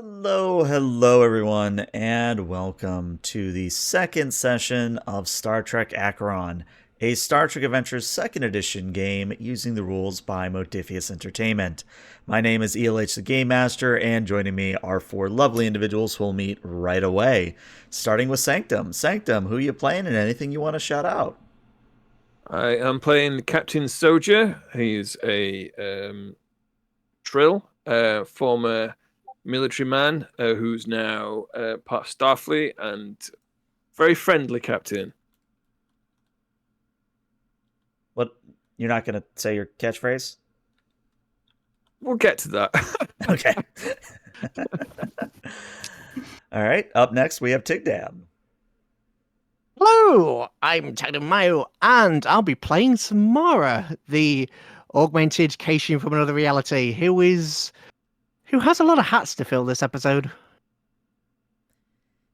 Hello everyone, and welcome to the second session of Star Trek Acheron, a Star Trek Adventures 2nd Edition game using the rules by Modiphius Entertainment. My name is ELH the Game Master, and joining me are four lovely individuals who will meet right away. Starting with Sanctum. Sanctum, who are you playing and anything you want to shout out? I am playing Captain Soja. He's a Trill, former military man who's now part of Starfleet and very friendly captain. What? You're not going to say your catchphrase? We'll get to that. Okay. All right, up next we have Tigdam. Hello, I'm Tagden Mayo, and I'll be playing Samara, the augmented Keishin from another reality, who has a lot of hats to fill this episode.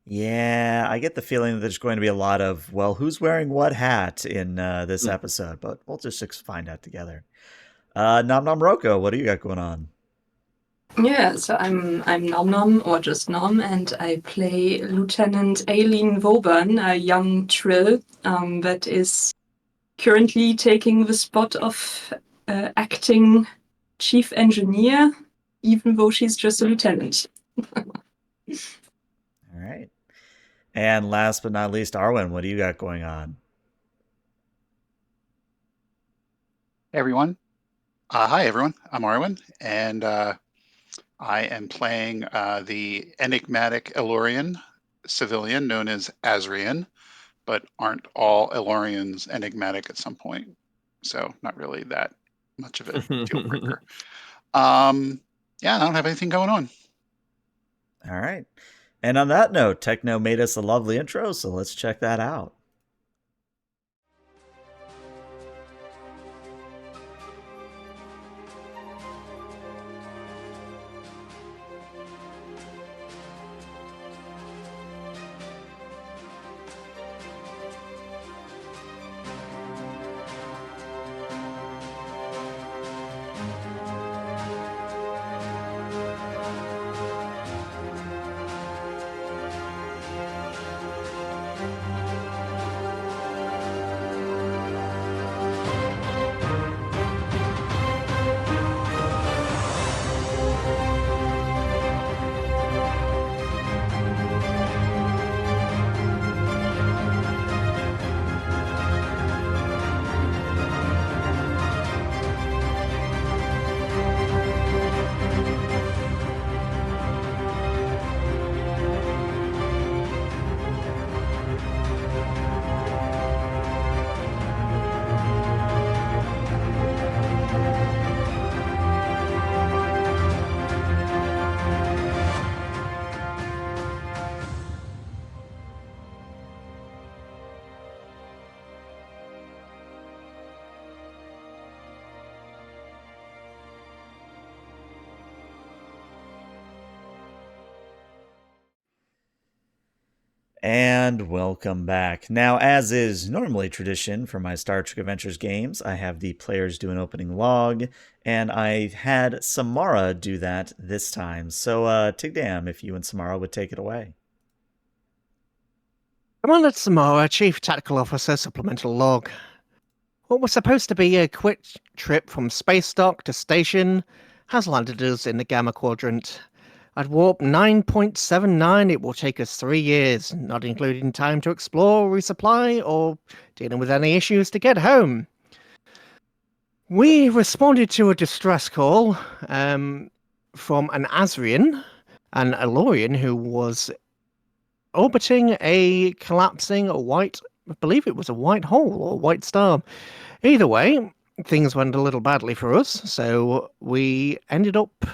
Yeah, I get the feeling that there's going to be a lot of, well, who's wearing what hat in this episode, but we'll just find out together. Nom Nom Roko, what do you got going on? Yeah, so I'm Nom Nom, or just Nom, and I play Lieutenant Aileen Woburn, a young Trill that is currently taking the spot of acting chief engineer, even though she's just a lieutenant. All right. And last but not least, Arwen, what do you got going on? Hey everyone. Hi everyone. I'm Arwen, and I am playing the enigmatic Elorian civilian known as Azrian, but aren't all Elorians enigmatic at some point? So not really that much of a deal breaker. Yeah, I don't have anything going on. All right. And on that note, Techno made us a lovely intro, so let's check that out. And welcome back. Now, as is normally tradition for my Star Trek Adventures games, I have the players do an opening log, and I had Samara do that this time. So, Tigdam, if you and Samara would take it away. Commander Samara, Chief Tactical Officer, Supplemental Log. What was supposed to be a quick trip from space dock to station has landed us in the Gamma Quadrant. At warp 9.79, it will take us 3 years, not including time to explore, resupply, or dealing with any issues to get home. We responded to a distress call from an Azrian, an Elorian, who was orbiting a collapsing white, I believe it was a white hole or white star. Either way, things went a little badly for us, so we ended up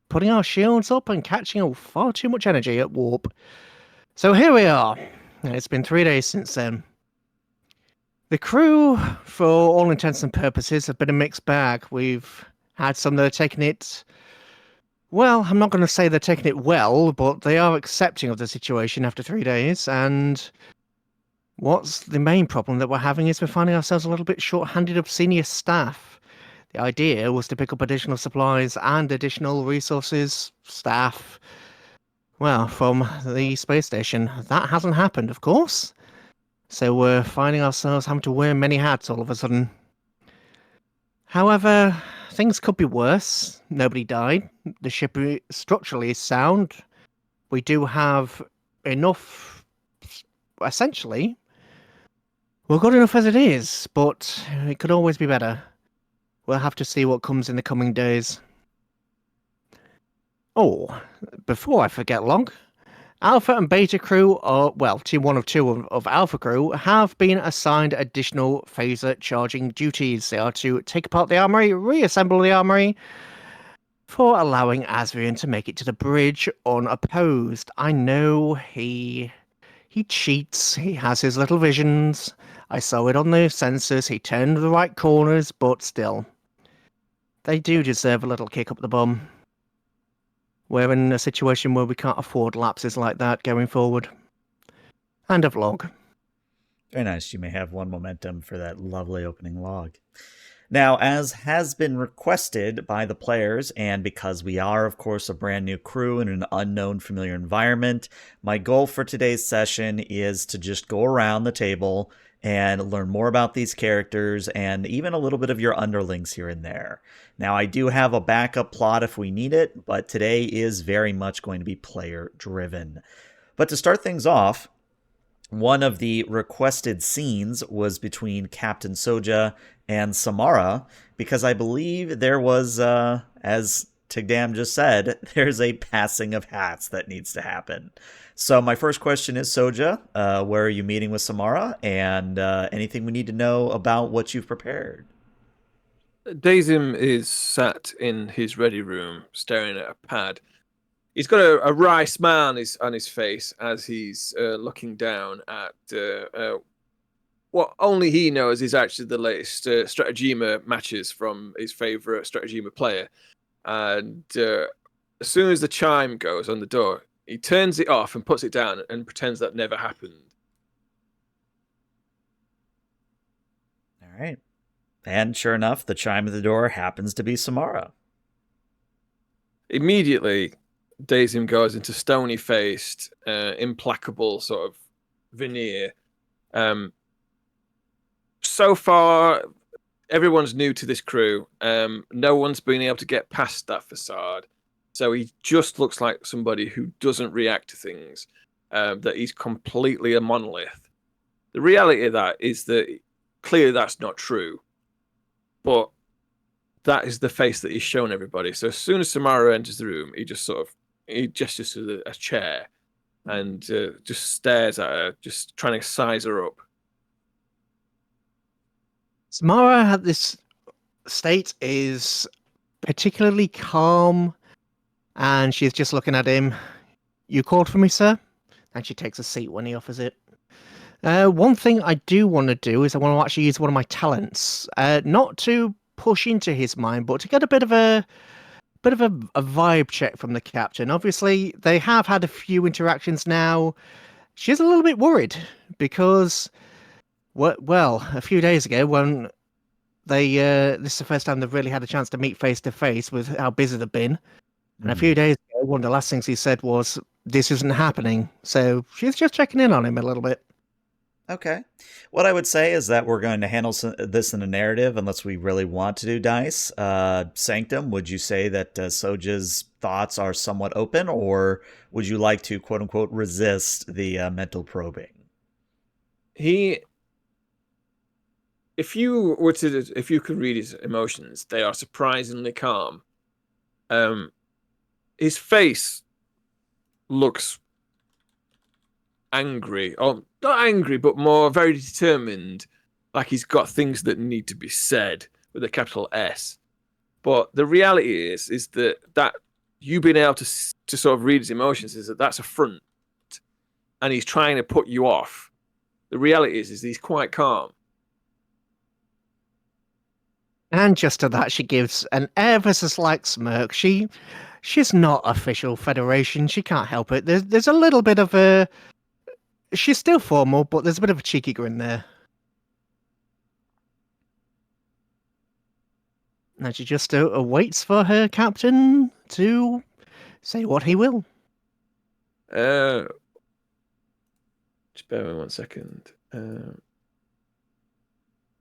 putting our shields up and catching far too much energy at warp. So here we are. It's been 3 days since then. The crew, for all intents and purposes, have been a mixed bag. We've had some that are taking it... Well, I'm not going to say they're taking it well, but they are accepting of the situation after 3 days, and what's the main problem that we're having is we're finding ourselves a little bit short-handed of senior staff. The idea was to pick up additional supplies and additional resources, staff, Well, from the space station. That hasn't happened, of course. So we're finding ourselves having to wear many hats all of a sudden. However, things could be worse. Nobody died. The ship structurally is sound. We do have enough, essentially. We're good enough as it is, but it could always be better. We'll have to see what comes in the coming days. Oh, before I forget long, Alpha and Beta crew, Team 1 of 2 of Alpha crew, have been assigned additional phaser charging duties. They are to take apart the armory, reassemble the armory, for allowing Asrian to make it to the bridge unopposed. I know he cheats, he has his little visions. I saw it on the sensors, he turned the right corners, but still. They do deserve a little kick up the bum. We're in a situation where we can't afford lapses like that going forward. End of log. Very nice. You may have one momentum for that lovely opening log. Now, as has been requested by the players, and because we are, of course, a brand new crew in an unknown familiar environment, my goal for today's session is to just go around the table and learn more about these characters and even a little bit of your underlings here and there. Now, I do have a backup plot if we need it, but today is very much going to be player-driven. But to start things off, one of the requested scenes was between Captain Soja and Samara, because I believe there was, as Tigdam just said, there's a passing of hats that needs to happen. So my first question is, Soja, where are you meeting with Samara, and anything we need to know about what you've prepared? Dazim is sat in his ready room, staring at a pad. He's got a wry smile on his face as he's looking down at what only he knows is actually the latest Stratagema matches from his favourite Stratagema player. And as soon as the chime goes on the door, he turns it off and puts it down and pretends that never happened. All right. And sure enough, the chime at the door happens to be Samara. Immediately, Dazim goes into stony-faced, implacable sort of veneer. So far, everyone's new to this crew. No one's been able to get past that facade. So he just looks like somebody who doesn't react to things, that he's completely a monolith. The reality of that is that clearly that's not true. But that is the face that he's shown everybody. So as soon as Samara enters the room, he gestures to a chair and just stares at her, just trying to size her up. Samara at this state is particularly calm, and she's just looking at him. You called for me, sir? And she takes a seat when he offers it. One thing I do want to do is I want to actually use one of my talents, not to push into his mind, but to get a bit of a vibe check from the captain. Obviously, they have had a few interactions now. She's a little bit worried because, well, a few days ago when this is the first time they've really had a chance to meet face to face with how busy they've been. And a few days ago, one of the last things he said was, "This isn't happening." So she's just checking in on him a little bit. Okay. What I would say is that we're going to handle this in a narrative unless we really want to do dice. Sanctum, would you say that Soja's thoughts are somewhat open, or would you like to, quote-unquote, resist the mental probing? If you could read his emotions, they are surprisingly calm. His face looks angry, or not angry, but more very determined, like he's got things that need to be said with a capital S. But the reality is that you being able to sort of read his emotions is that's a front, and he's trying to put you off. The reality is he's quite calm. And just to that, she gives an ever so slight smirk. She's not official Federation. She can't help it. There's a little bit of a... She's still formal, but there's a bit of a cheeky grin there. And she just awaits for her captain to say what he will. Just bear with me 1 second.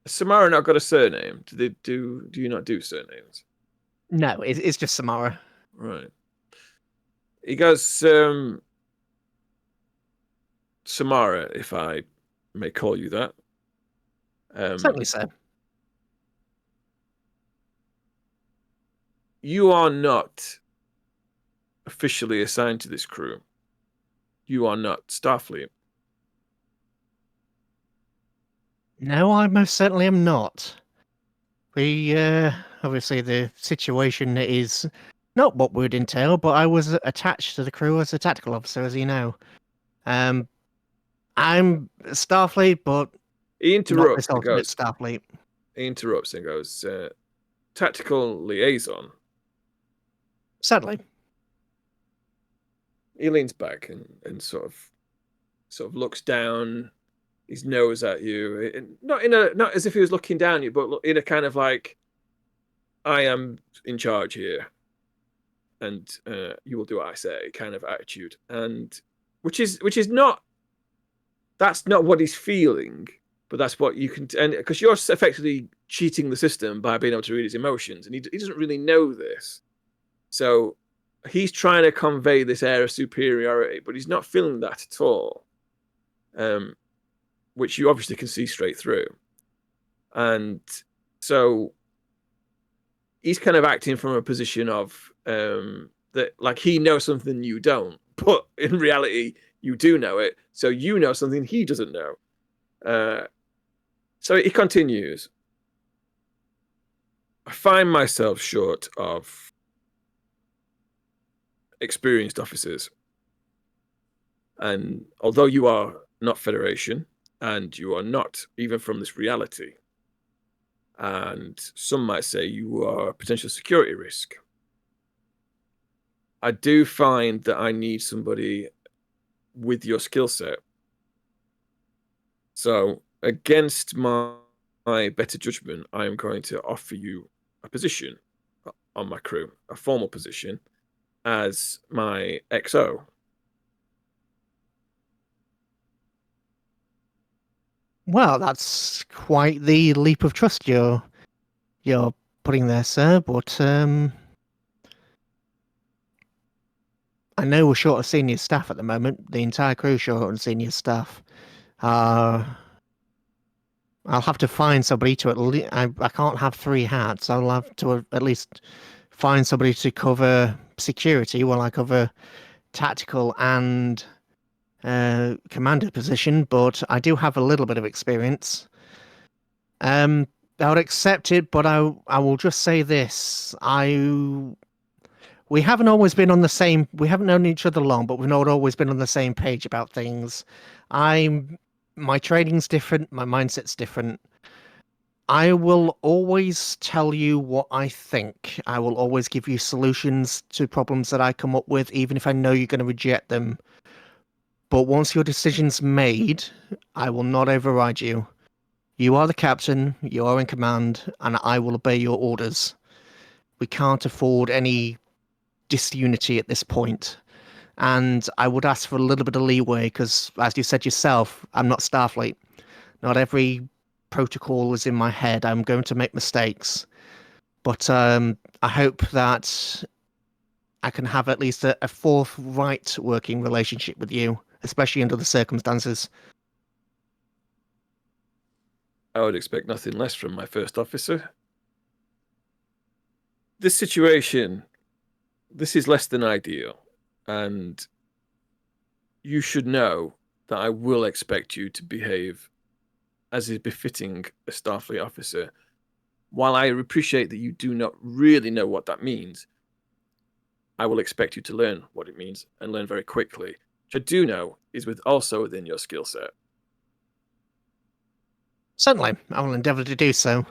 Samara not got a surname? Do you not do surnames? No, it's just Samara. Right. He goes, Samara, if I may call you that. Certainly so. You are not officially assigned to this crew. You are not Starfleet. No, I most certainly am not. We, obviously the situation is not what would entail, but I was attached to the crew as a tactical officer, as you know. I'm Starfleet, but He not interrupts this and ultimate goes, Starfleet. tactical liaison. Certainly. He leans back and sort of looks down his nose at you, not as if he was looking down at you, but in a kind of like, I am in charge here, and you will do what I say kind of attitude, and which is not, that's not what he's feeling, but that's what you can, and because you're effectively cheating the system by being able to read his emotions, and he doesn't really know this, so he's trying to convey this air of superiority, but he's not feeling that at all. Which you obviously can see straight through. And so he's kind of acting from a position of that, like, he knows something you don't, but in reality, you do know it. So you know something he doesn't know. So he continues. I find myself short of experienced officers. And although you are not Federation, and you are not even from this reality, and some might say you are a potential security risk, I do find that I need somebody with your skill set. So against my better judgment, I am going to offer you a position on my crew, a formal position as my XO. Well, that's quite the leap of trust you're putting there, sir. But I know we're short of senior staff at the moment. The entire crew's short on senior staff. I'll have to find somebody to at least. I can't have 3 hats. I'll have to at least find somebody to cover security while I cover tactical and commander position. But I do have a little bit of experience. I would accept it, but I will just say this: we haven't always been on the same. We haven't known each other long, but we've not always been on the same page about things. My training's different. My mindset's different. I will always tell you what I think. I will always give you solutions to problems that I come up with, even if I know you're going to reject them. But once your decision's made, I will not override you. You are the captain, you are in command, and I will obey your orders. We can't afford any disunity at this point. And I would ask for a little bit of leeway because, as you said yourself, I'm not Starfleet. Not every protocol is in my head. I'm going to make mistakes. But I hope that I can have at least a forthright working relationship with you, especially under the circumstances. I would expect nothing less from my first officer. This situation, this is less than ideal, and you should know that I will expect you to behave as is befitting a Starfleet officer. While I appreciate that you do not really know what that means, I will expect you to learn what it means and learn very quickly, which I do know is also within your skill set. Certainly, I will endeavour to do so.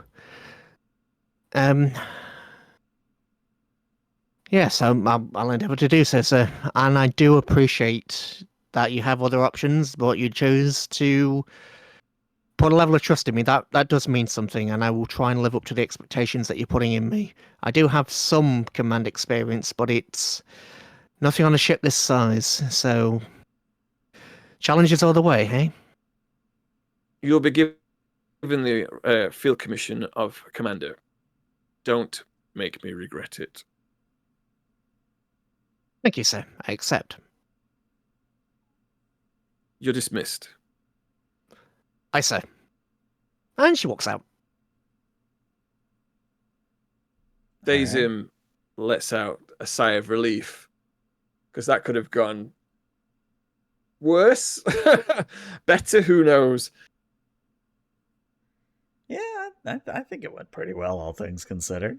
Yes, I'll endeavour to do so, sir. And I do appreciate that you have other options, but you chose to put a level of trust in me. That does mean something, and I will try and live up to the expectations that you're putting in me. I do have some command experience, but it's Nothing on a ship this size, so challenges all the way, hey? You'll be given the field commission of commander. Don't make me regret it. Thank you, sir. I accept. You're dismissed. Aye, sir. And she walks out. Dazim lets out a sigh of relief because that could have gone worse. Better, who knows? Yeah, I think it went pretty well, all things considered.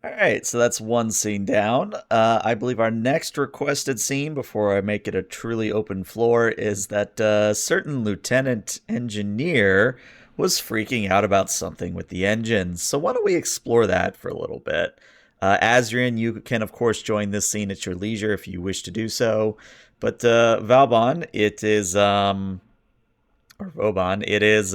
All right, so that's one scene down. I believe our next requested scene, before I make it a truly open floor, is that a certain lieutenant engineer was freaking out about something with the engines. So why don't we explore that for a little bit? Azrian, you can, of course, join this scene at your leisure if you wish to do so. But Valbon, it is... or Vauban, it is...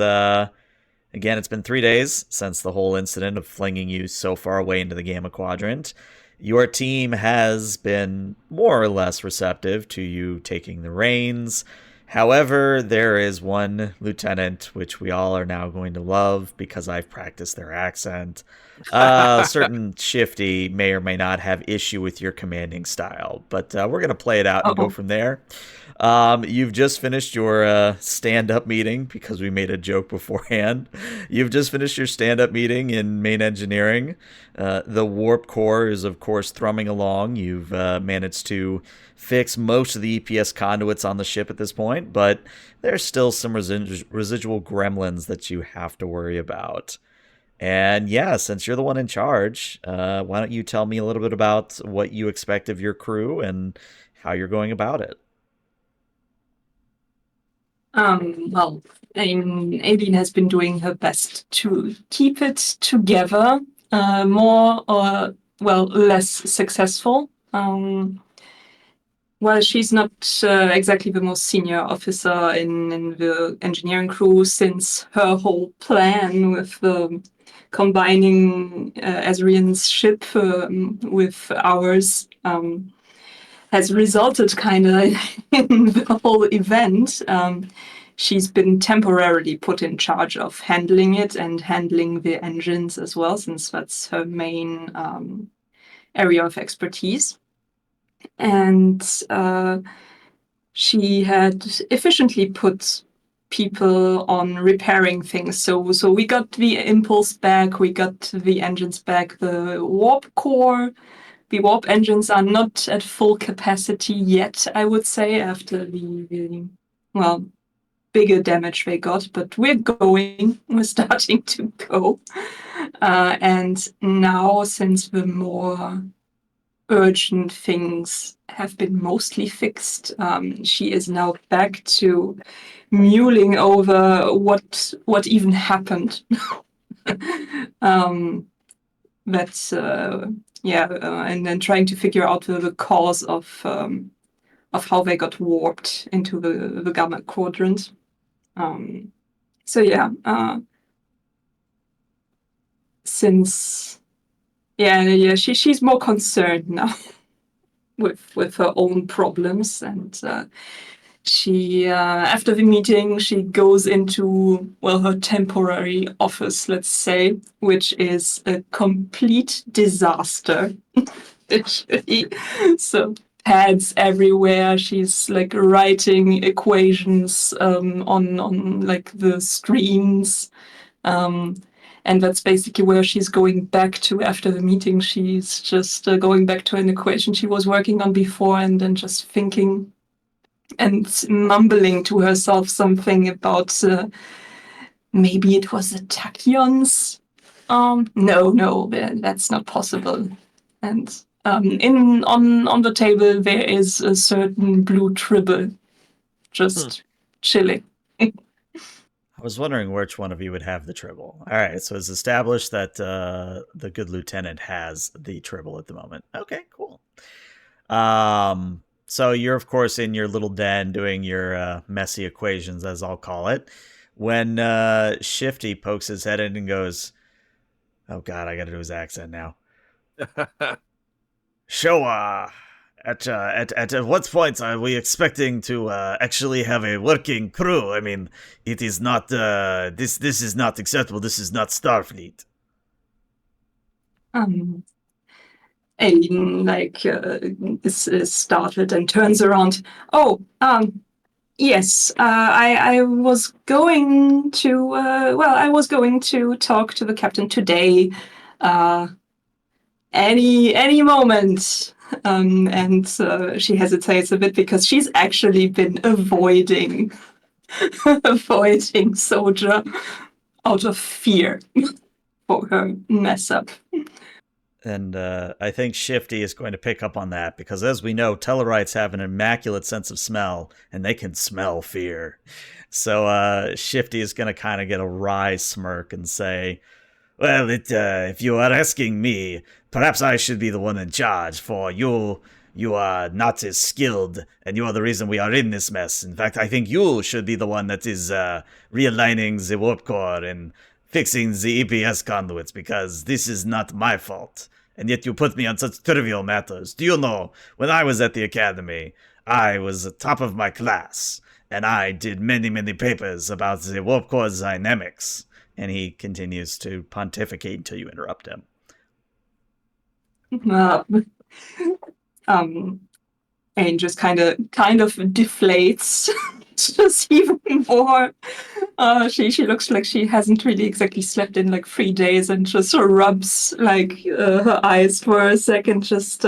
Again, it's been 3 days since the whole incident of flinging you so far away into the Gamma Quadrant. Your team has been more or less receptive to you taking the reins. However, there is one lieutenant, which we all are now going to love because I've practiced their accent. Certain Shifty may or may not have issue with your commanding style, but we're going to play it out and go from there. You've just finished your stand-up meeting because we made a joke beforehand. You've just finished your stand-up meeting in main engineering. The warp core is, of course, thrumming along. You've managed to fix most of the EPS conduits on the ship at this point, but there's still some residual gremlins that you have to worry about. And yeah, since you're the one in charge, why don't you tell me a little bit about what you expect of your crew and how you're going about it? Well, Aileen has been doing her best to keep it together, more or, well, less successful. Well, she's not exactly the most senior officer in the engineering crew, since her whole plan with combining Azrian's ship with ours has resulted kind of in the whole event. She's been temporarily put in charge of handling it and handling the engines as well, since that's her main area of expertise. And she had efficiently put people on repairing things. So we got the impulse back, we got the engines back, the warp core. The warp engines are not at full capacity yet, I would say, after the well, bigger damage they got, but we're starting to go. And now, since the more urgent things have been mostly fixed, she is now back to mulling over what even happened. That's and then trying to figure out the cause of how they got warped into the Gamma Quadrant. Since she's more concerned now with her own problems, and she after the meeting she goes into her temporary office, let's say, which is a complete disaster. So pads everywhere. She's like writing equations on like the screens. And that's basically where she's going back to after the meeting. She's just going back to an equation she was working on before, and then just thinking and mumbling to herself something about maybe it was the tachyons. No, that's not possible. And on the table there is a certain blue tribble just chilling. I was wondering which one of you would have the tribble. All right, so it's established that the good lieutenant has the tribble at the moment. Okay, cool. So you're, of course, in your little den doing your messy equations, as I'll call it, when Shifty pokes his head in and goes, oh, God, I got to do his accent now. Showa! At what point are we expecting to actually have a working crew? I mean, it is not this is not acceptable. This is not Starfleet. Aileen is startled and turns around. Oh, yes. I was going to. I was going to talk to the captain today. Any moment. And she hesitates a bit because she's actually been avoiding Soldier out of fear for her mess up. And I think Shifty is going to pick up on that because, as we know, Tellarites have an immaculate sense of smell, and they can smell fear. So Shifty is going to kind of get a wry smirk and say, well, if you are asking me, perhaps I should be the one in charge, for you are not as skilled, and you are the reason we are in this mess. In fact, I think you should be the one that is realigning the warp core and fixing the EPS conduits, because this is not my fault. And yet you put me on such trivial matters. Do you know, when I was at the academy, I was the top of my class, and I did many, many papers about the warp core dynamics. And he continues to pontificate until you interrupt him. And just kind of deflates just even more. She looks like she hasn't really exactly slept in like 3 days, and just rubs like her eyes for a second. Just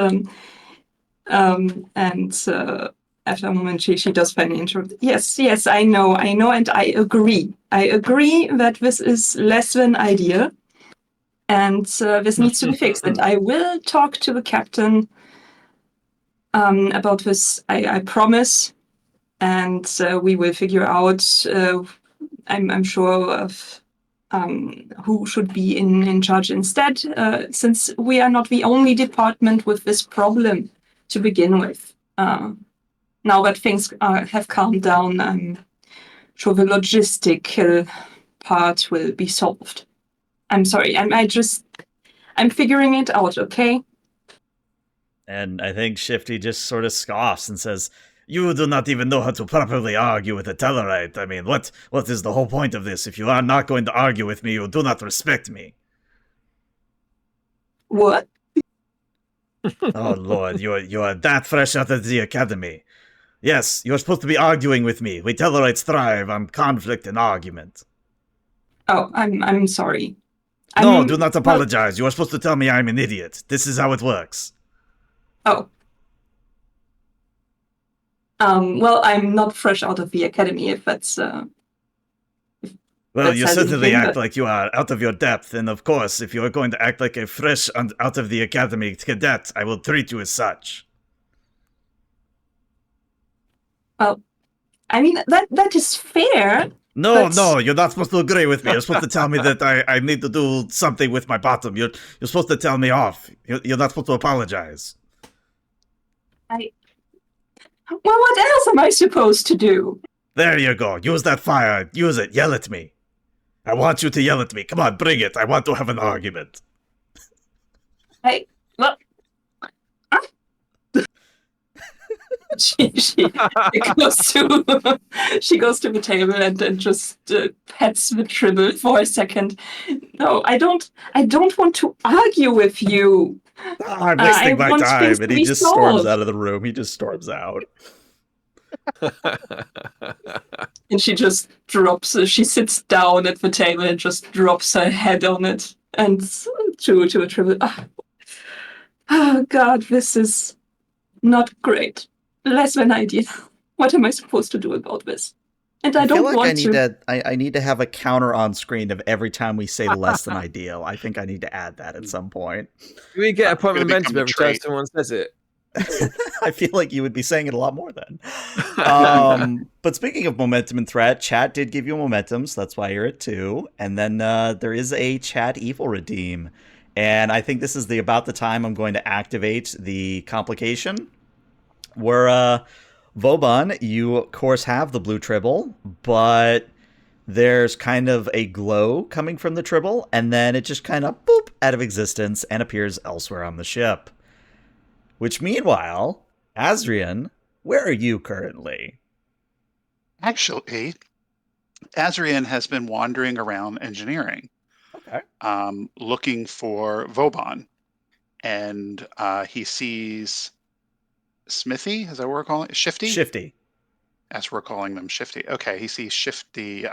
after a moment, she does finally interrupt. Yes, I know, and I agree. I agree that this is less than ideal, and this needs to be fixed. And I will talk to the captain about this. I promise, and we will figure out. I'm sure of who should be in charge instead, since we are not the only department with this problem to begin with. Now that things have calmed down, I'm sure the logistical part will be solved. I'm sorry, I'm figuring it out, okay? And I think Shifty just sort of scoffs and says, you do not even know how to properly argue with a Tellarite. I mean, what is the whole point of this? If you are not going to argue with me, you do not respect me. What? Oh, Lord, you are that fresh out of the academy. Yes, you're supposed to be arguing with me. We Tellarites thrive on conflict and argument. Oh, I'm sorry. No, do not apologize. You are supposed to tell me I'm an idiot. This is how it works. Oh. I'm not fresh out of the academy, if that's... Well, you certainly act like you are out of your depth, and of course, if you are going to act like a fresh and out of the academy cadet, I will treat you as such. Well, I mean, that is fair. No, you're not supposed to agree with me. You're supposed to tell me that I need to do something with my bottom. You're supposed to tell me off. You're not supposed to apologize. Well, what else am I supposed to do? There you go. Use that fire. Use it. Yell at me. I want you to yell at me. Come on, bring it. I want to have an argument. She goes to the table and just pets the tribble for a second. No, I don't want to argue with you. I'm wasting my time, and he just storms out of the room. He just storms out. And she just drops. She sits down at the table and just drops her head on it, and to a tribble. Oh God, this is not great. Less than ideal. What am I supposed to do about this? And I don't want to. I need to have a counter on screen of every time we say less than ideal. I think I need to add that at some point. Do we get a point of momentum every time someone says it? I feel like you would be saying it a lot more then. But speaking of momentum and threat, chat did give you momentum, so that's why you're at 2. And then there is a chat evil redeem. And I think this is about the time I'm going to activate the complication. Where Vauban, you of course have the blue tribble, but there's kind of a glow coming from the tribble, and then it just kind of boop out of existence and appears elsewhere on the ship. Which meanwhile, Azrian, where are you currently? Actually, Azrian has been wandering around engineering, Okay. looking for Vauban, and he sees Smithy. Is that what we're calling it? Shifty? Shifty. As we're calling them, Shifty. Okay, he sees Shifty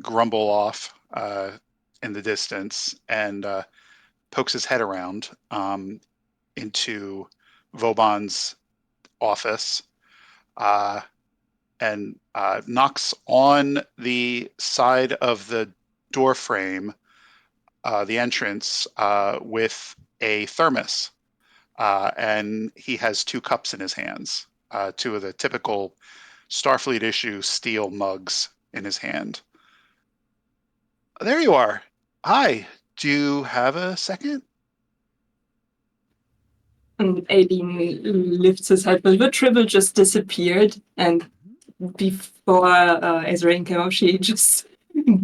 grumble off in the distance and pokes his head around into Vauban's office and knocks on the side of the door frame, the entrance, with a thermos. And he has 2 cups in his hands, 2 of the typical Starfleet issue steel mugs in his hand. There you are. Hi. Do you have a second? And Aileen lifts his head, but the tribble just disappeared. And before Azrain came up, she just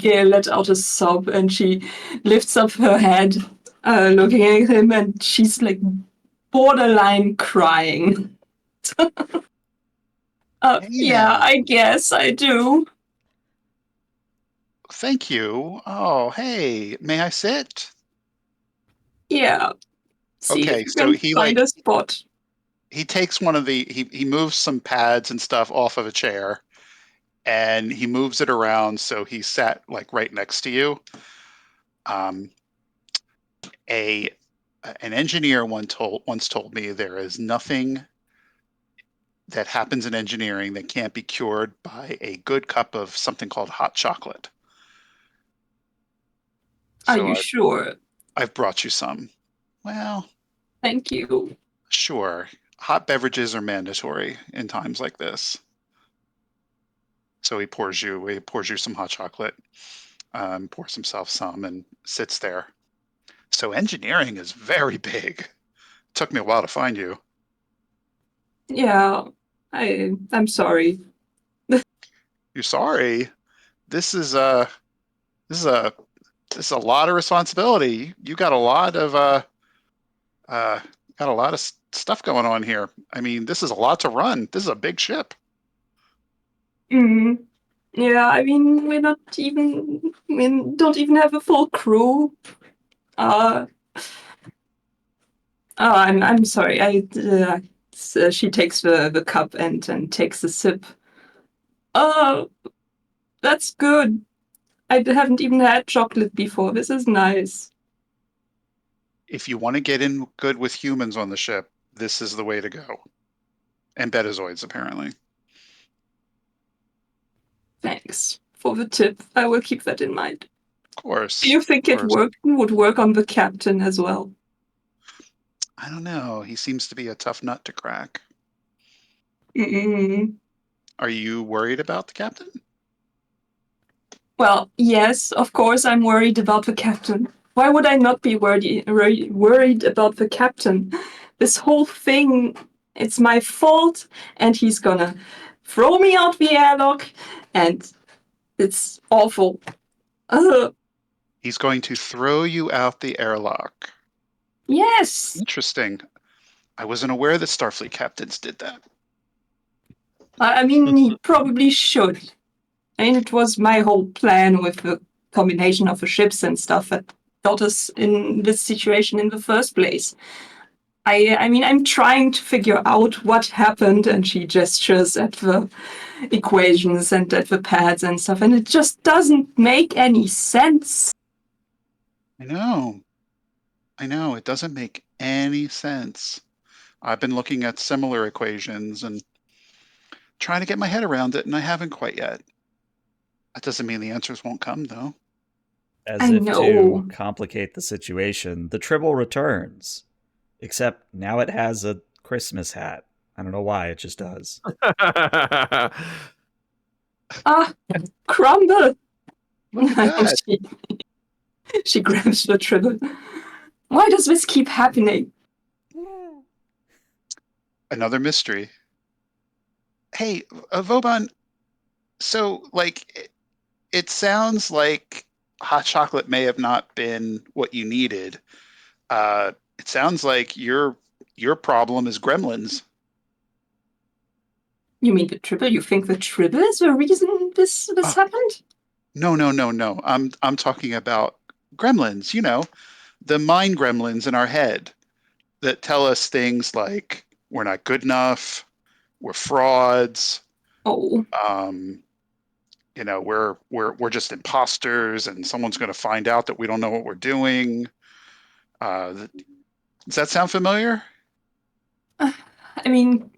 let out a sob and she lifts up her head, looking at him, and she's like borderline crying. Hey Yeah, now. I guess I do. Thank you. Oh, hey. May I sit? Yeah. See if Okay, you so can find a spot. he takes one of the he moves some pads and stuff off of a chair and he moves it around so he sat like right next to you. Um, a an engineer once told me there is nothing that happens in engineering that can't be cured by a good cup of something called hot chocolate. Are So you sure? I've brought you some. Well, Thank you. sure. Hot beverages are mandatory in times like this. So he pours you some hot chocolate, pours himself some, and sits there. So engineering is very big. Took me a while to find you. Yeah, I'm sorry. You're sorry. This is this is a this is a lot of responsibility. You got a lot of uh got a lot of stuff going on here. I mean, this is a lot to run. This is a big ship. Mm. Yeah, I mean we don't even have a full crew. Uh, oh, I'm sorry. She takes the cup and takes a sip. Oh, that's good. I haven't even had chocolate before. This is nice. If you want to get in good with humans on the ship, this is the way to go. And betazoids, apparently. Thanks for the tip. I will keep that in mind. Of course. Do you think Of course. would work on the captain as well? I don't know. He seems to be a tough nut to crack. Mm. Are you worried about the captain? Well, yes, of course I'm worried about the captain. Why would I not be worried about the captain? This whole thing, it's my fault, and he's gonna throw me out the airlock, and it's awful. He's going to throw you out the airlock. Yes. Interesting. I wasn't aware that Starfleet captains did that. I mean, he probably should. I mean, it was my whole plan with the combination of the ships and stuff that got us in this situation in the first place. I mean, I'm trying to figure out what happened, and she gestures at the equations and at the pads and stuff, and it just doesn't make any sense. I know. It doesn't make any sense. I've been looking at similar equations and trying to get my head around it, and I haven't quite yet. That doesn't mean the answers won't come, though. As I if know. to complicate the situation, the Tribble returns. Except now it has a Christmas hat. I don't know why, it just does. Ah, Crumble! Look at that. she grabs the trigger. Why does this keep happening? Another mystery. Hey, Vauban, so, like, it sounds like hot chocolate may have not been what you needed. It sounds like you're your problem is gremlins. You mean the Tribble? You think the Tribble is the reason this Oh, happened? no. I'm talking about gremlins, the mind gremlins in our head that tell us things like we're not good enough, we're frauds, Oh, we're just imposters, and someone's going to find out that we don't know what we're doing. Does that sound familiar? I mean,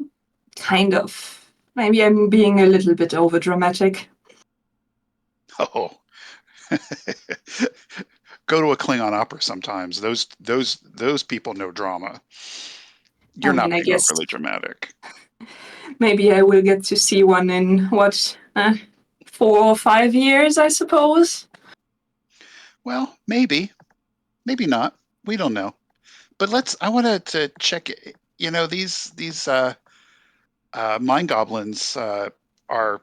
kind of. Maybe I'm being a little bit overdramatic. Oh, go to a Klingon opera sometimes. Those people know drama. I You're mean, not I being guess overly dramatic. maybe I will get to see one in what, 4 or 5 years, I suppose. Well, maybe not. We don't know. But I wanted to check. These mind goblins are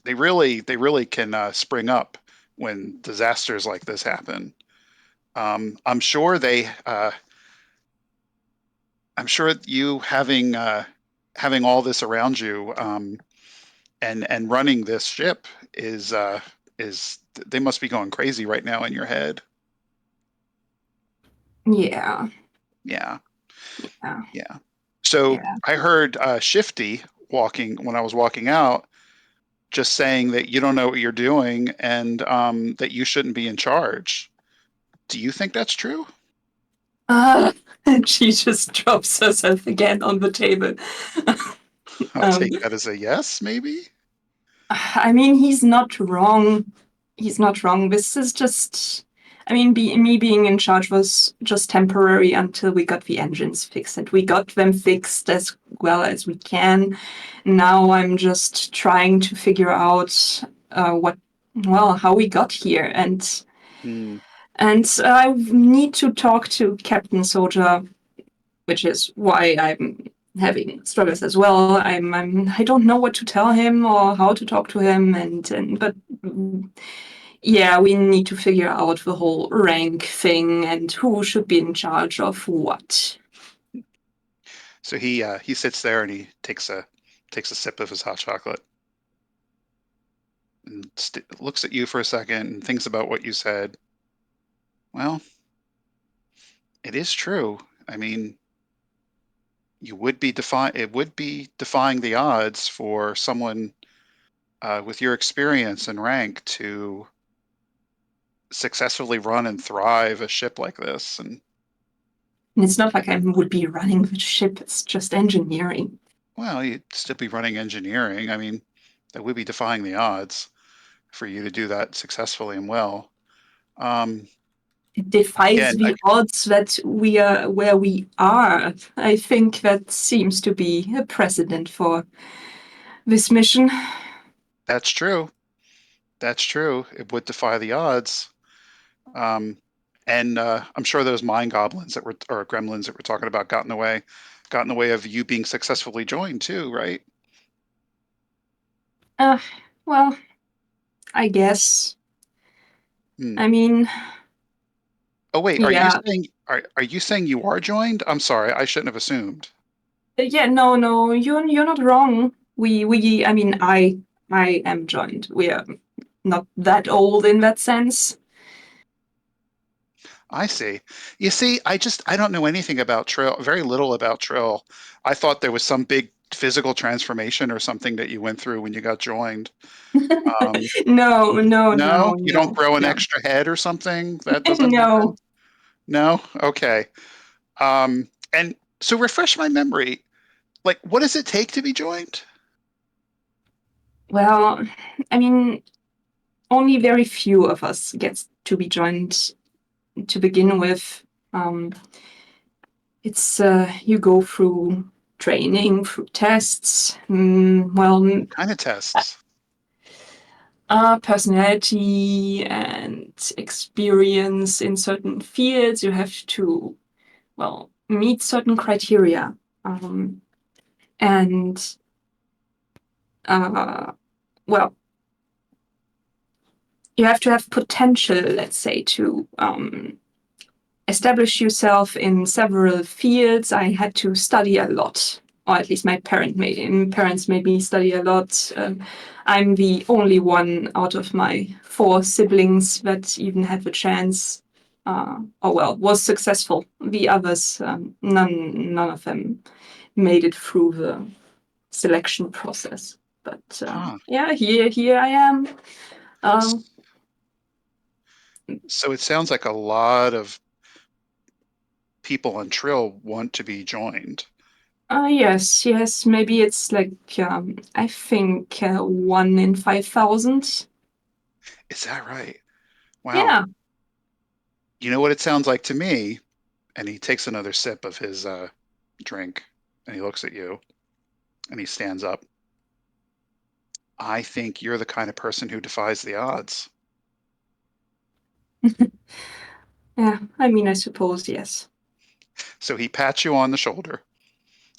they really can spring up when disasters like this happen. I'm sure I'm sure you having all this around you and running this ship is they must be going crazy right now in your head. Yeah, Yeah, yeah, yeah. So yeah. I heard Shifty when I was walking out, just saying that you don't know what you're doing and that you shouldn't be in charge. Do you think that's true? And she just drops herself again on the table. I'll take that as a yes, maybe. I mean, he's not wrong. He's not wrong. This is just. I mean, me being in charge was just temporary until we got the engines fixed, and we got them fixed as well as we can. Now I'm just trying to figure out how we got here, and Hmm. I need to talk to Captain Soldier, which is why I'm having struggles as well. I don't know what to tell him or how to talk to him, but yeah, we need to figure out the whole rank thing and who should be in charge of what. So he sits there and he takes a sip of his hot chocolate and looks at you for a second and thinks about what you said. Well, it is true. I mean, it would be defying the odds for someone with your experience and rank to successfully run and thrive a ship like this. And And it's not like I would be running the ship, it's just engineering. well, you'd still be running engineering. I mean, that would be defying the odds for you to do that successfully and well. It defies Again, the odds that we are where we are. I think that seems to be a precedent for this mission. that's true. That's true. It would defy the odds. And I'm sure those mind goblins or gremlins that we're talking about got in the way of you being successfully joined too, right? Well, I guess. Hmm. I mean, Oh wait, yeah. are you saying you are joined? I'm sorry, I shouldn't have assumed. Yeah, no, you're not wrong. I mean, I am joined. We are not that old in that sense. I see. You see, I don't know anything about Trill, very little about Trill. I thought there was some big physical transformation or something that you went through when you got joined. No, no, No, no, you don't no, grow an no, extra head or something? That doesn't happen? no. No? Okay. And so refresh my memory. Like, what does it take to be joined? Well, I mean, only very few of us gets to be joined to begin with. Um, it's you go through training, through tests. What kind of tests? Personality and experience in certain fields. You have to, meet certain criteria. And, uh, well, you have to have potential, let's say, to establish yourself in several fields, I had to study a lot. Or at least my parents made me study a lot. I'm the only one out of my 4 siblings that even have a chance, was successful. The others, none of them made it through the selection process. But here I am. So it sounds like a lot of people on Trill want to be joined. Yes. Maybe it's like I think 1 in 5,000. Is that right? Wow. Yeah. You know what it sounds like to me? And he takes another sip of his drink, and he looks at you, and he stands up. I think you're the kind of person who defies the odds. Yeah. I mean, I suppose yes. So he pats you on the shoulder,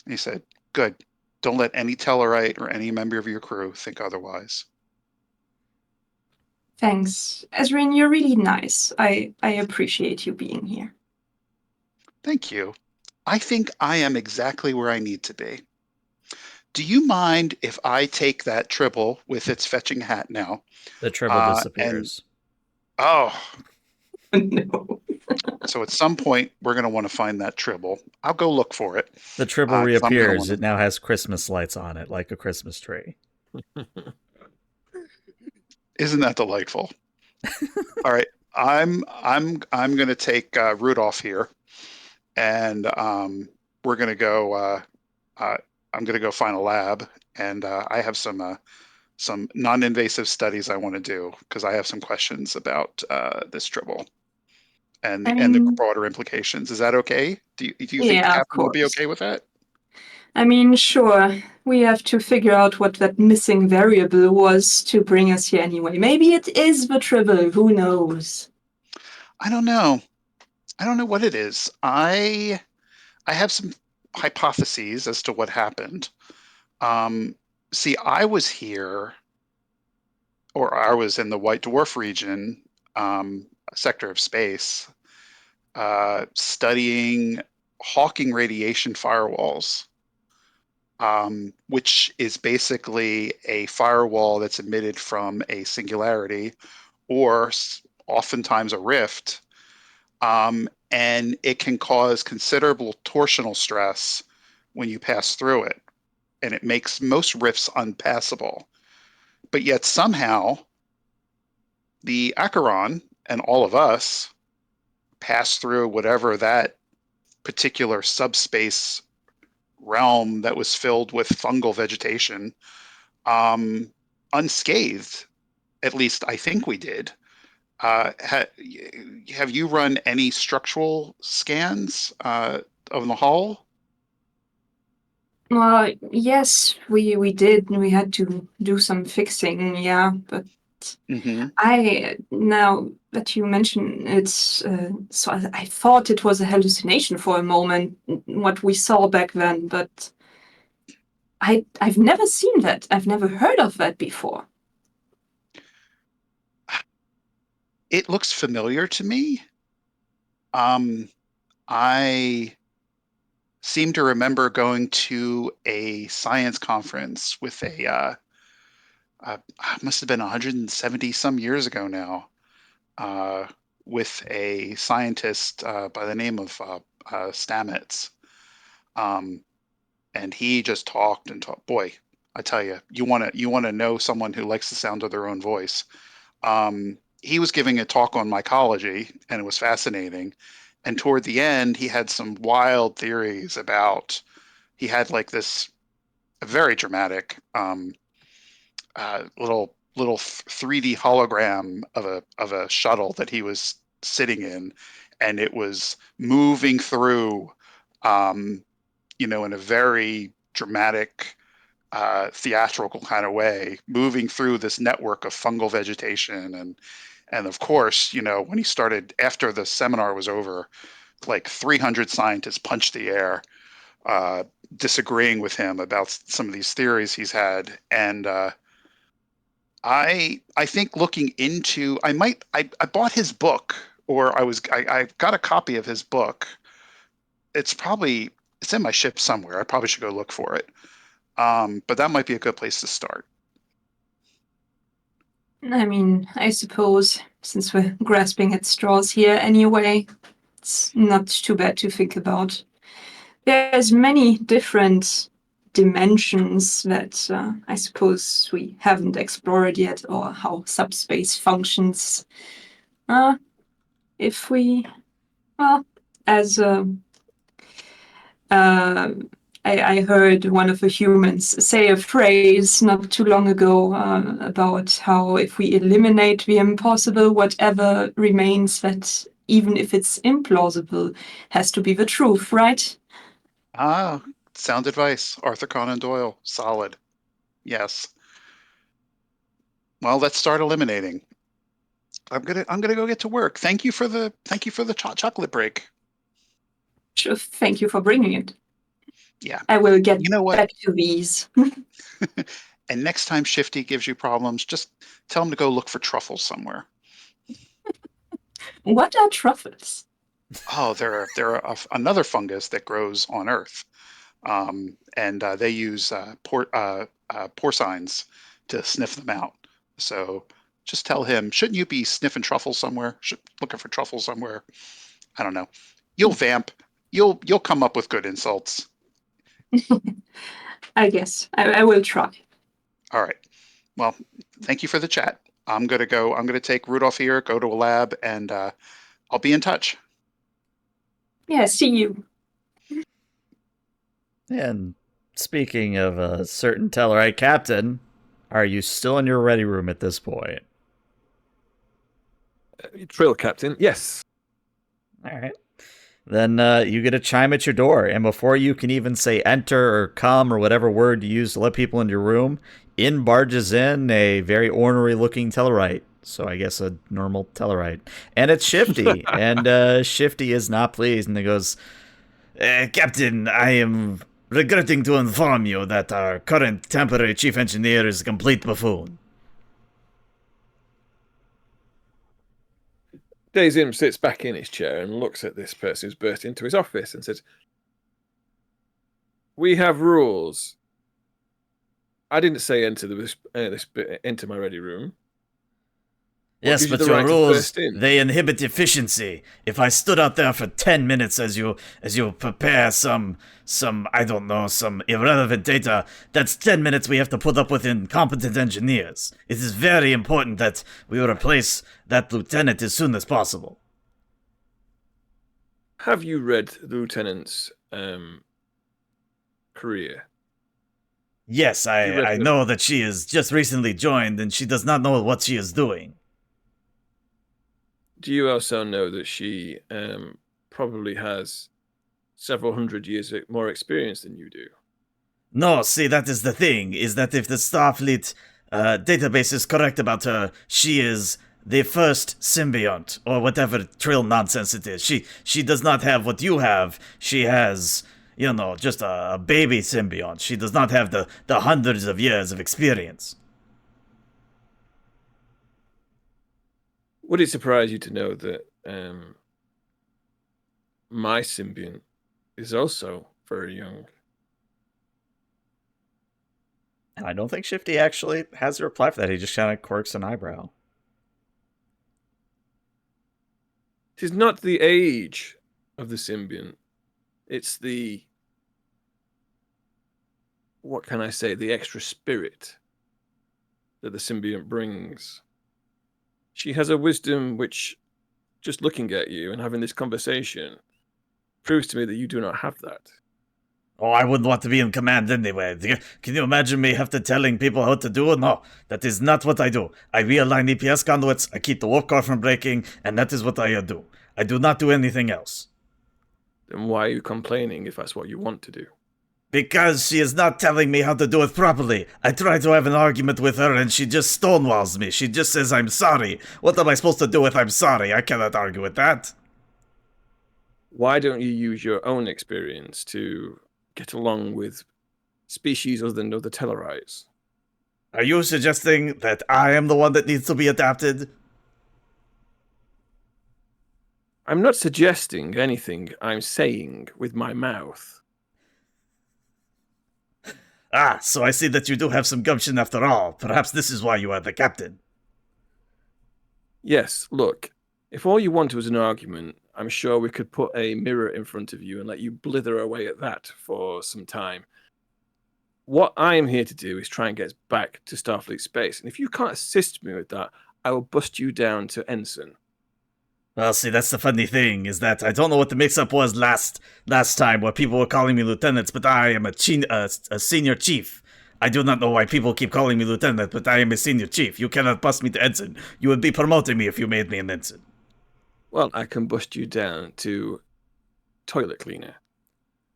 and he said, "Good. Don't let any Tellarite or any member of your crew think otherwise." Thanks, Ezrin. You're really nice. I appreciate you being here. Thank you. I think I am exactly where I need to be. Do you mind if I take that Tribble with its fetching hat now? The Tribble disappears. Oh, No. so at some point we're going to want to find that Tribble. I'll go look for it. The Tribble 'cause I'm gonna reappears. wanna- It now has Christmas lights on it, like a Christmas tree. Isn't that delightful? All right, I'm going to take Rudolph here, and we're going to go. I'm going to go find a lab, and I have some non-invasive studies I want to do because I have some questions about this Tribble and the broader implications. Is that okay? Do you think the Yeah, of captain would be course. okay with that? I mean, sure. We have to figure out what that missing variable was to bring us here anyway. Maybe it is the Tribble. Who knows? I don't know. I don't know what it is. I have some hypotheses as to what happened. See, I was here, or I was in the White Dwarf region, sector of space, studying Hawking radiation firewalls, which is basically a firewall that's emitted from a singularity or oftentimes a rift, and it can cause considerable torsional stress when you pass through it, and it makes most rifts unpassable. But yet somehow the Acheron and all of us pass through whatever that particular subspace realm that was filled with fungal vegetation unscathed. At least I think we did. Have you run any structural scans of the hull? Yes, we did. We had to do some fixing, yeah. But Mm-hmm. now that you mention it's, so I thought it was a hallucination for a moment, what we saw back then. But I've never seen that. I've never heard of that before. It looks familiar to me. I seem to remember going to a science conference with must have been 170 some years ago now, with a scientist by the name of Stamets. And he just talked and talked. Boy, I tell you, you want to know someone who likes the sound of their own voice. He was giving a talk on mycology, and it was fascinating. And toward the end, he had some wild theories about. He had like this very dramatic little 3D hologram of a shuttle that he was sitting in, and it was moving through, in a very dramatic, theatrical kind of way, moving through this network of fungal vegetation. And of course, when he started, after the seminar was over, like 300 scientists punched the air, disagreeing with him about some of these theories he's had. And I think looking into, I bought his book or I got a copy of his book. It's in my ship somewhere. I probably should go look for it. But that might be a good place to start. I mean, I suppose since we're grasping at straws here anyway, it's not too bad to think about. There's many different dimensions that I suppose we haven't explored yet, or how subspace functions. If we, well, as I heard one of the humans say a phrase not too long ago about how if we eliminate the impossible, whatever remains, that even if it's implausible, has to be the truth, right? Ah, sound advice. Arthur Conan Doyle. Solid. Yes. Well, let's start eliminating. I'm gonna go get to work. Thank you for the chocolate break. Sure, thank you for bringing it. Yeah. I will get You know what? back to these. And next time Shifty gives you problems, just tell him to go look for truffles somewhere. What are truffles? Oh, they're another fungus that grows on Earth, and they use porcines to sniff them out. So just tell him, shouldn't you be sniffing truffles somewhere? Looking for truffles somewhere? I don't know. You'll vamp. You'll come up with good insults. I guess I will try. All right. Well, thank you for the chat. I'm gonna take Rudolph here, go to a lab, and I'll be in touch. Yeah, see you. And speaking of a certain Tellarite captain, are you still in your ready room at this point? Trill captain, yes. All right. Then you get a chime at your door, and before you can even say enter or come or whatever word you use to let people into your room, in barges in a very ornery-looking Tellarite. So I guess a normal Tellarite. And it's Shifty, and Shifty is not pleased, and he goes, Captain, I am regretting to inform you that our current temporary chief engineer is a complete buffoon. Dazim sits back in his chair and looks at this person who's burst into his office and says, "We have rules. I didn't say enter enter my ready room. Yes, gives you but the your right to rules, burst in? they inhibit efficiency. If I stood out there for 10 minutes as you prepare some I don't know, some irrelevant data, that's 10 minutes we have to put up with incompetent engineers. It is very important that we replace that lieutenant as soon as possible." Have you read the lieutenant's career? Yes, I know that she has just recently joined and she does not know what she is doing. Do you also know that she probably has several hundred years more experience than you do? No, see, that is the thing, is that if the Starfleet database is correct about her, she is the first symbiont, or whatever trill nonsense it is. She does not have what you have. She has, just a baby symbiont. She does not have the hundreds of years of experience. Would it surprise you to know that my symbiont is also very young? And I don't think Shifty actually has a reply for that. He just kind of quirks an eyebrow. It is not the age of the symbiont. It's the, what can I say, the extra spirit that the symbiont brings. She has a wisdom which, just looking at you and having this conversation, proves to me that you do not have that. Oh, I wouldn't want to be in command anyway. Can you imagine me have to telling people how to do it? No, that is not what I do. I realign EPS conduits, I keep the warp core from breaking, and that is what I do. I do not do anything else. Then why are you complaining if that's what you want to do? Because she is not telling me how to do it properly. I try to have an argument with her and she just stonewalls me. She just says, I'm sorry. What am I supposed to do if I'm sorry? I cannot argue with that. Why don't you use your own experience to get along with species other than the Tellarites? Are you suggesting that I am the one that needs to be adapted? I'm not suggesting anything. I'm saying with my mouth. Ah, so I see that you do have some gumption after all. Perhaps this is why you are the captain. Yes, look. If all you want was an argument, I'm sure we could put a mirror in front of you and let you blither away at that for some time. What I am here to do is try and get us back to Starfleet space. And if you can't assist me with that, I will bust you down to ensign. Well, see, that's the funny thing, is that I don't know what the mix-up was last time, where people were calling me lieutenants, but I am a senior chief. I do not know why people keep calling me lieutenant, but I am a senior chief. You cannot bust me to ensign. You would be promoting me if you made me an ensign. Well, I can bust you down to toilet cleaner.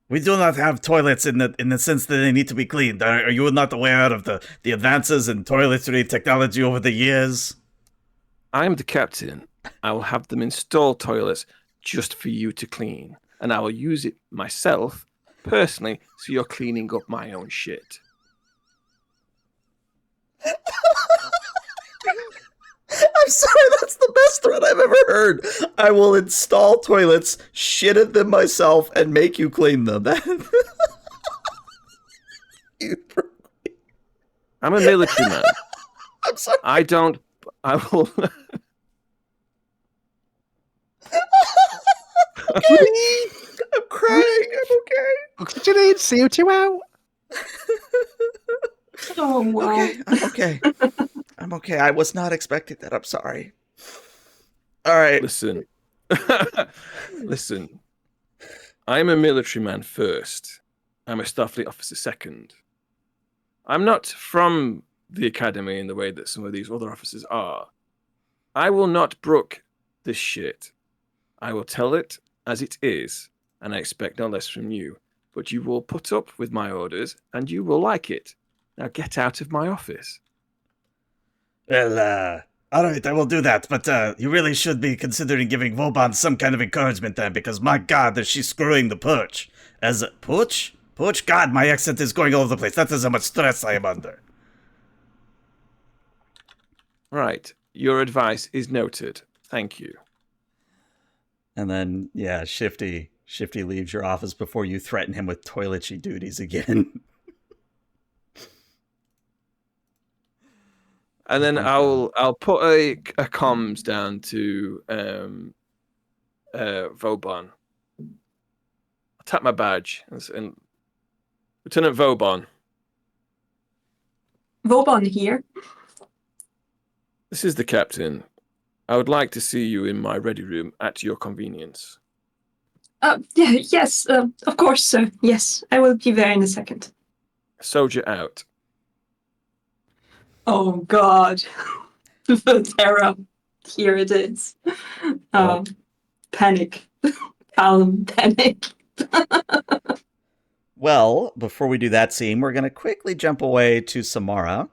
We do not have toilets in the sense that they need to be cleaned. Are you not aware of the advances in toiletry technology over the years? I am the captain. I will have them install toilets just for you to clean. And I will use it myself, personally, so you're cleaning up my own shit. I'm sorry, that's the best threat I've ever heard. I will install toilets, shit at them myself, and make you clean them. I'm a military man. I'm sorry. I will... I'm crying. I'm okay. Oxygen in, CO2 out. Oh, wow. Okay, I'm okay. I'm okay. I was not expecting that. I'm sorry. All right. Listen. Listen. I'm a military man first. I'm a Starfleet officer second. I'm not from the academy in the way that some of these other officers are. I will not brook this shit. I will tell it as it is, and I expect no less from you. But you will put up with my orders, and you will like it. Now get out of my office. Well, all right, I will do that. But you really should be considering giving Vauban some kind of encouragement then, because my God, that she's screwing the pooch. As a pooch? Pooch? God, my accent is going all over the place. That is how much stress I am under. Right. Your advice is noted. Thank you. And then, yeah, Shifty leaves your office before you threaten him with toiletry duties again. And then I'll put a comms down to Vauban. I'll tap my badge and Lieutenant Vauban. Vauban here. This is the captain. I would like to see you in my ready room at your convenience. Yes, of course, sir. Yes, I will be there in a second. Soldier out. Oh, God. The terror. Here it is. Panic. Calm panic. Well, before we do that scene, we're going to quickly jump away to Samara.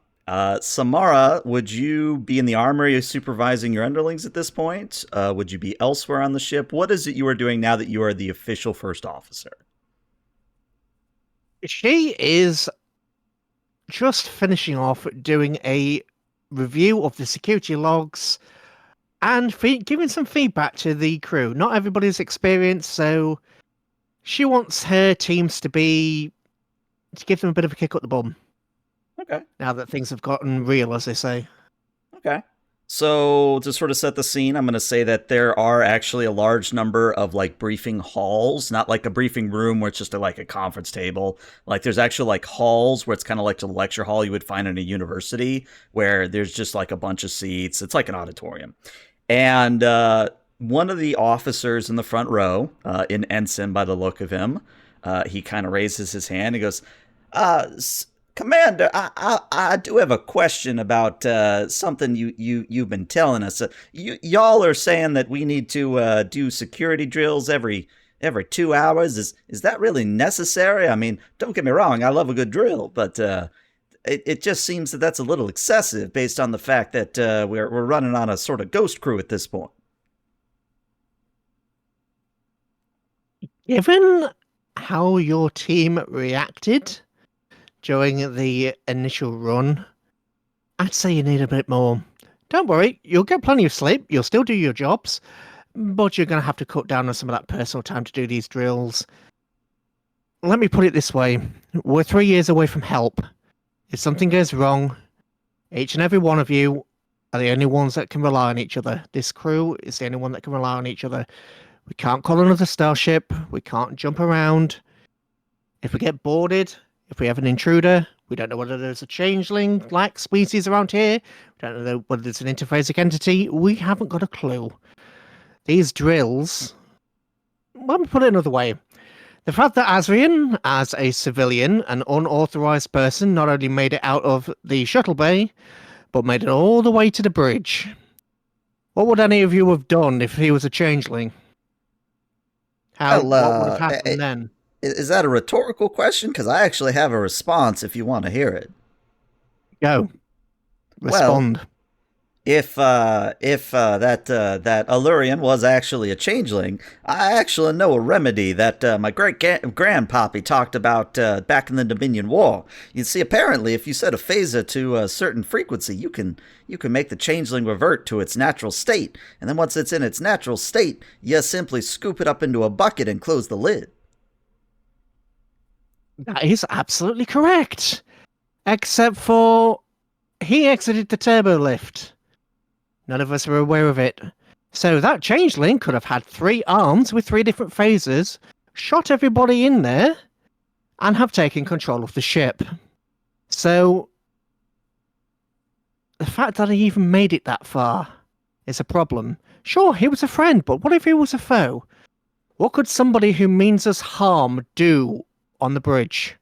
Samara, would you be in the armory supervising your underlings at this point? Would you be elsewhere on the ship? What is it you are doing now that you are the official first officer? She is just finishing off doing a review of the security logs and giving some feedback to the crew. Not everybody's experienced, so she wants her teams to give them a bit of a kick up the bum. Okay. Now that things have gotten real, as they say. Okay. So to sort of set the scene, I'm going to say that there are actually a large number of like briefing halls, not like a briefing room where it's just like a conference table. Like there's actually like halls where it's kind of like the lecture hall you would find in a university where there's just like a bunch of seats. It's like an auditorium. And one of the officers in the front row, in ensign by the look of him, he kind of raises his hand. He goes, Commander, I do have a question about something you've been telling us. Y'all are saying that we need to do security drills every 2 hours. Is that really necessary? I mean, don't get me wrong, I love a good drill, but it just seems that that's a little excessive based on the fact that we're running on a sort of ghost crew at this point. Given how your team reacted during the initial run, I'd say you need a bit more. Don't worry, you'll get plenty of sleep, you'll still do your jobs, but you're going to have to cut down on some of that personal time to do these drills. Let me put it this way. We're 3 years away from help. If something goes wrong, each and every one of you are the only ones that can rely on each other. This crew is the only one that can rely on each other. We can't call another starship. We can't jump around. If we get boarded, if we have an intruder, we don't know whether there's a changeling-like species around here. We don't know whether there's an interphasic entity. We haven't got a clue. These drills... Let me put it another way. The fact that Asrian, as a civilian, an unauthorized person, not only made it out of the shuttle bay, but made it all the way to the bridge. What would any of you have done if he was a changeling? What would have happened then? Is that a rhetorical question? Because I actually have a response if you want to hear it. Go. Respond. Well, if that Allurian was actually a changeling, I actually know a remedy that my great-grandpappy talked about back in the Dominion War. You see, apparently, if you set a phaser to a certain frequency, you can make the changeling revert to its natural state, and then once it's in its natural state, you simply scoop it up into a bucket and close the lid. That is absolutely correct. Except for he exited the turbo lift. None of us were aware of it. So that changeling could have had 3 arms with 3 different phasers, shot everybody in there, and have taken control of the ship. So the fact that he even made it that far is a problem. Sure, he was a friend, but what if he was a foe? What could somebody who means us harm do on the bridge?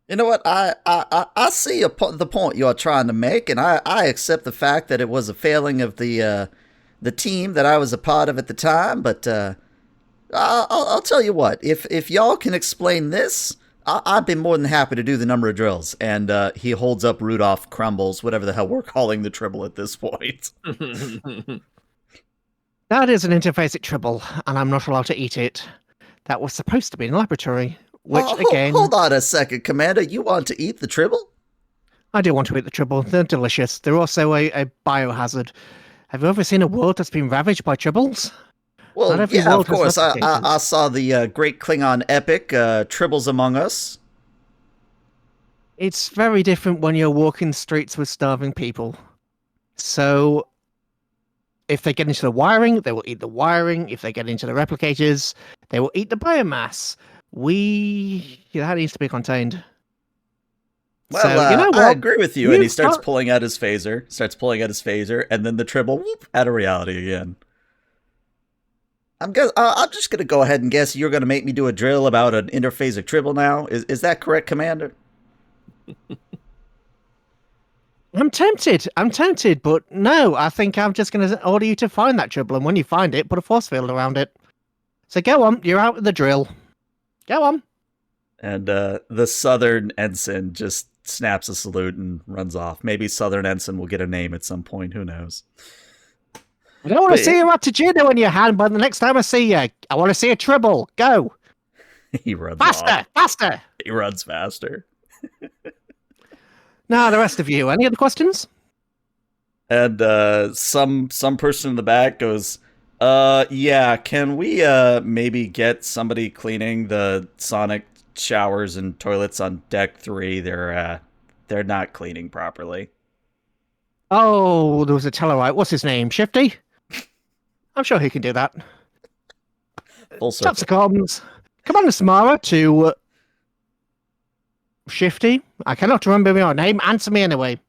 You know what? I see the point you're trying to make, and I accept the fact that it was a failing of the team that I was a part of at the time. But I'll tell you what. If y'all can explain this, I'd be more than happy to do the number of drills. And he holds up Rudolph Crumbles, whatever the hell we're calling the tribble at this point. That is an interphasic tribble, and I'm not allowed to eat it. That was supposed to be in the laboratory. Which, again... Hold on a second, Commander. You want to eat the tribble? I do want to eat the tribble. They're delicious. They're also a biohazard. Have you ever seen a world that's been ravaged by tribbles? Well, yeah, of course. I saw the great Klingon epic, Tribbles Among Us. It's very different when you're walking streets with starving people. So, if they get into the wiring, they will eat the wiring. If they get into the replicators, they will eat the biomass. That needs to be contained. Well, so, you know what? I agree with you. And he starts pulling out his phaser, and then the tribble, whoop, out of reality again. I'm just going to go ahead and guess you're going to make me do a drill about an interphasic tribble now. Is that correct, Commander? I'm tempted, but no, I think I'm just going to order you to find that tribble, and when you find it, put a force field around it. So go on, you're out with the drill. Go on. And the Southern Ensign just snaps a salute and runs off. Maybe Southern Ensign will get a name at some point. Who knows? I don't want to see a Attribution in your hand, but the next time I see you, I want to see a tribble. Go. He runs faster. He runs faster. Now, the rest of you, any other questions? And some person in the back goes, yeah, can we maybe get somebody cleaning the sonic showers and toilets on deck 3? They're not cleaning properly. Oh, there was a Tellarite. What's his name? Shifty? I'm sure he can do that. Full circle. Chaps of comms. Commander Samara to Shifty. I cannot remember your name. Answer me anyway.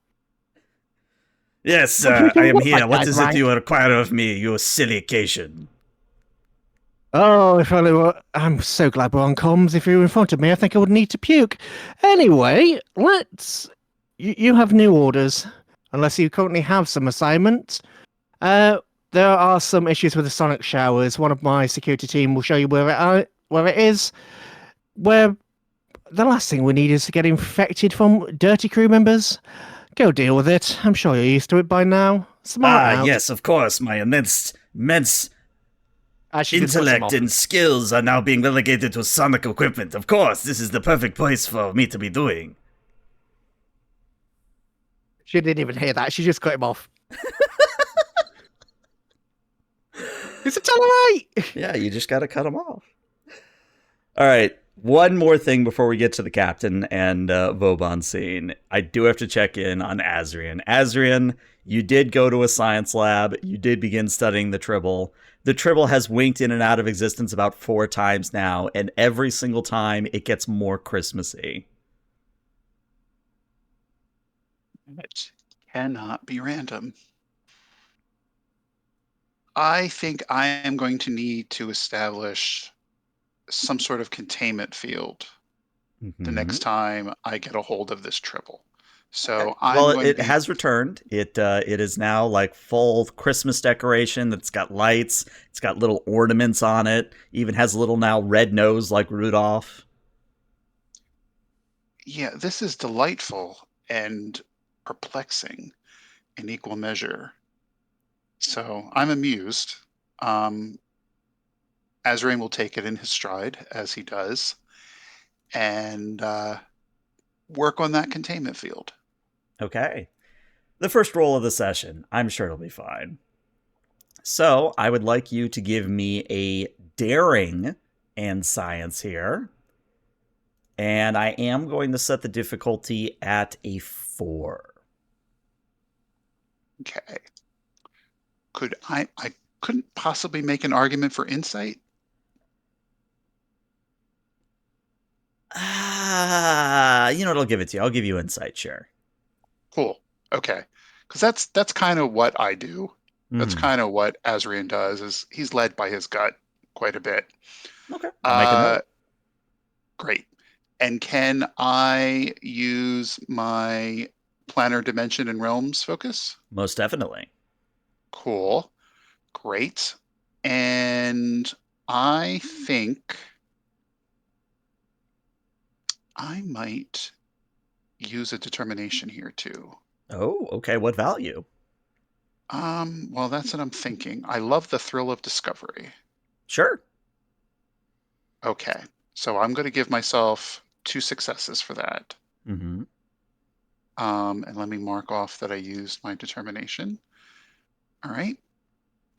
Yes, I am here. What is it you require of me, you silly Cation? Oh, if only were... I'm so glad we're on comms. If you were in front of me, I think I would need to puke. Anyway, let's... You have new orders, unless you currently have some assignments. There are some issues with the sonic showers. One of my security team will show you where it is. Where the last thing we need is to get infected from dirty crew members. Go deal with it. I'm sure you're used to it by now. Smart out. Yes, of course. My immense intellect and skills are now being relegated to sonic equipment. Of course, this is the perfect place for me to be doing. She didn't even hear that. She just cut him off. It's a tolerate! Yeah, you just got to cut them off. All right. One more thing before we get to the captain and Vauban scene. I do have to check in on Azrian. Azrian, you did go to a science lab. You did begin studying the Tribble. The Tribble has winked in and out of existence about 4 times now, and every single time it gets more Christmassy. It cannot be random. I think I am going to need to establish some sort of containment field the next time I get a hold of this Tribble. So Well, it has returned. It is now like full Christmas decoration. It's got lights. It's got little ornaments on it. Even has a little now red nose like Rudolph. Yeah, this is delightful and perplexing in equal measure. So I'm amused. Azrain will take it in his stride, as he does, and work on that containment field. Okay. The first roll of the session. I'm sure it'll be fine. So I would like you to give me a daring and science here. And I am going to set the difficulty at a 4. Okay. I couldn't possibly make an argument for insight? You know what? I'll give it to you. I'll give you insight, sure. Cool. Okay. Because that's kind of what I do. That's kind of what Azrian does, is he's led by his gut quite a bit. Okay. I'll make a note. Great. And can I use my Planner Dimension and Realms focus? Most definitely. Cool. Great. And I think I might use a determination here too. Oh, okay. What value? Well, that's what I'm thinking. I love the thrill of discovery. Sure. Okay. So I'm going to give myself 2 successes for that. Mm-hmm. And let me mark off that I used my determination. All right.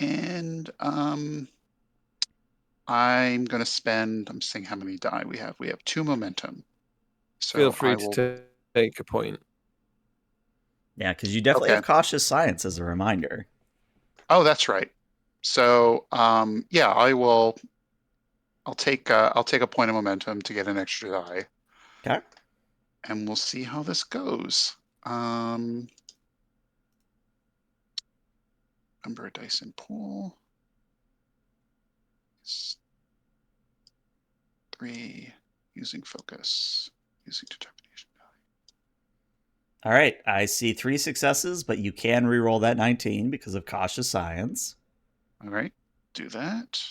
And I'm going to spend, I'm seeing how many die we have. We have 2 momentum. So Feel free to take a point. Yeah, because you definitely have cautious science as a reminder. Oh, that's right. So yeah, I'll take a point of momentum to get an extra die. Okay. And we'll see how this goes. Number of dice in pool. 3 using focus, using determination. All right. I see 3 successes, but you can reroll that 19 because of cautious science. All right. Do that.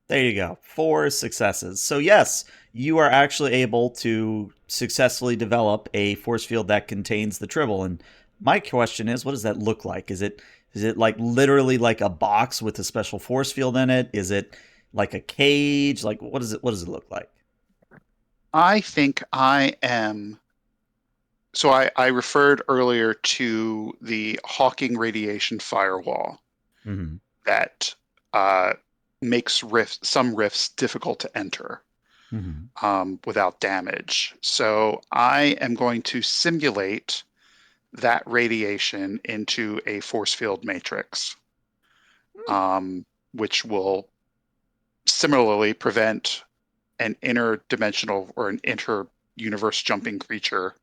There you go. 4 successes. So yes, you are actually able to successfully develop a force field that contains the Tribble. And my question is, what does that look like? Is it like literally like a box with a special force field in it? Is it like a cage? Like what does it look like? I think I am. So I referred earlier to the Hawking radiation firewall that makes some rifts difficult to enter without damage. So I am going to simulate that radiation into a force field matrix, which will similarly prevent an interdimensional or an inter-universe jumping creature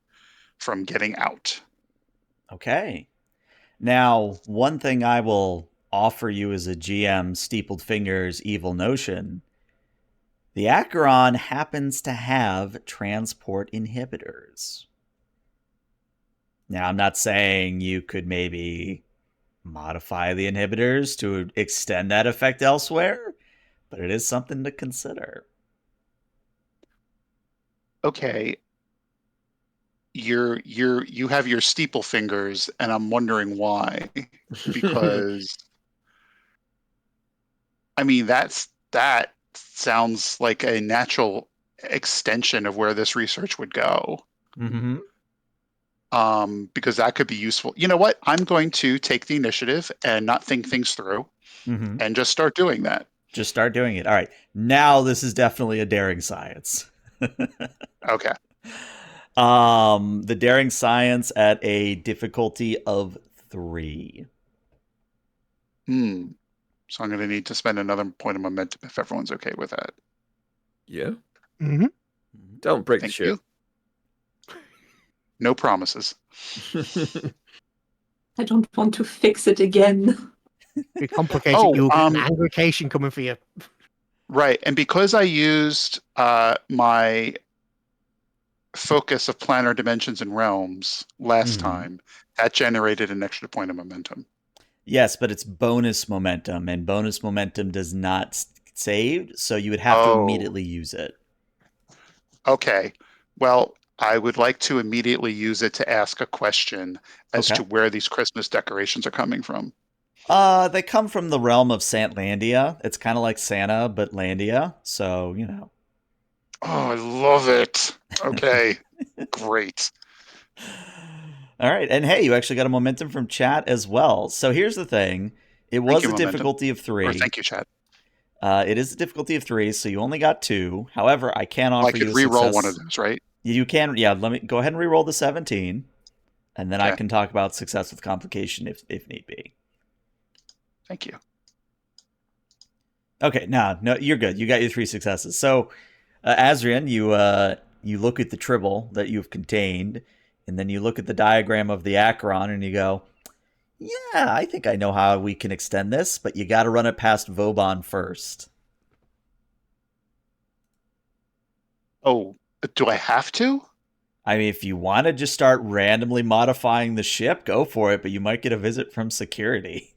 from getting out. Okay. Now, one thing I will offer you as a GM, Steepled Fingers, Evil Notion, the Acheron happens to have transport inhibitors. Now, I'm not saying you could maybe modify the inhibitors to extend that effect elsewhere, but it is something to consider. Okay. You have your steeple fingers, and I'm wondering why. Because I mean that sounds like a natural extension of where this research would go. Mm-hmm. Because that could be useful. You know what? I'm going to take the initiative and not think things through Mm-hmm. and just start doing that. Just start doing it. All right. Now this is definitely a daring science. Okay. The daring science at a difficulty of 3. So I'm going to need to spend another point of momentum if everyone's okay with that. Yeah. Mm-hmm. Don't break Thank the you. No promises. ship. I don't want to fix it again. Be complicated. Oh, You'll get an angrication coming for you. Right. And because I used my focus of planar dimensions and realms last time, that generated an extra point of momentum. Yes, but it's bonus momentum, and bonus momentum does not save, so you would have to immediately use it. Okay. Well, I would like to immediately use it to ask a question as to where these Christmas decorations are coming from. They come from the realm of Santlandia. It's kind of like Santa, but Landia, so, you know. Oh, I love it. Okay. Great. All right, and hey, you actually got a momentum from chat as well. So here's the thing. It was a difficulty of 3. Or thank you, chat. It is a difficulty of 3, so you only got 2. However, I can offer you a re-roll success. one of those, right? You can, yeah. Let me go ahead and re-roll the 17, and then I can talk about success with complication if need be. Thank you. Okay, no, you're good. You got your 3 successes. So, Azrian, you look at the tribble that you've contained, and then you look at the diagram of the Acheron, and you go, "Yeah, I think I know how we can extend this, but you got to run it past Vauban first." Oh, do I have to? I mean, if you want to just start randomly modifying the ship, go for it, but you might get a visit from security.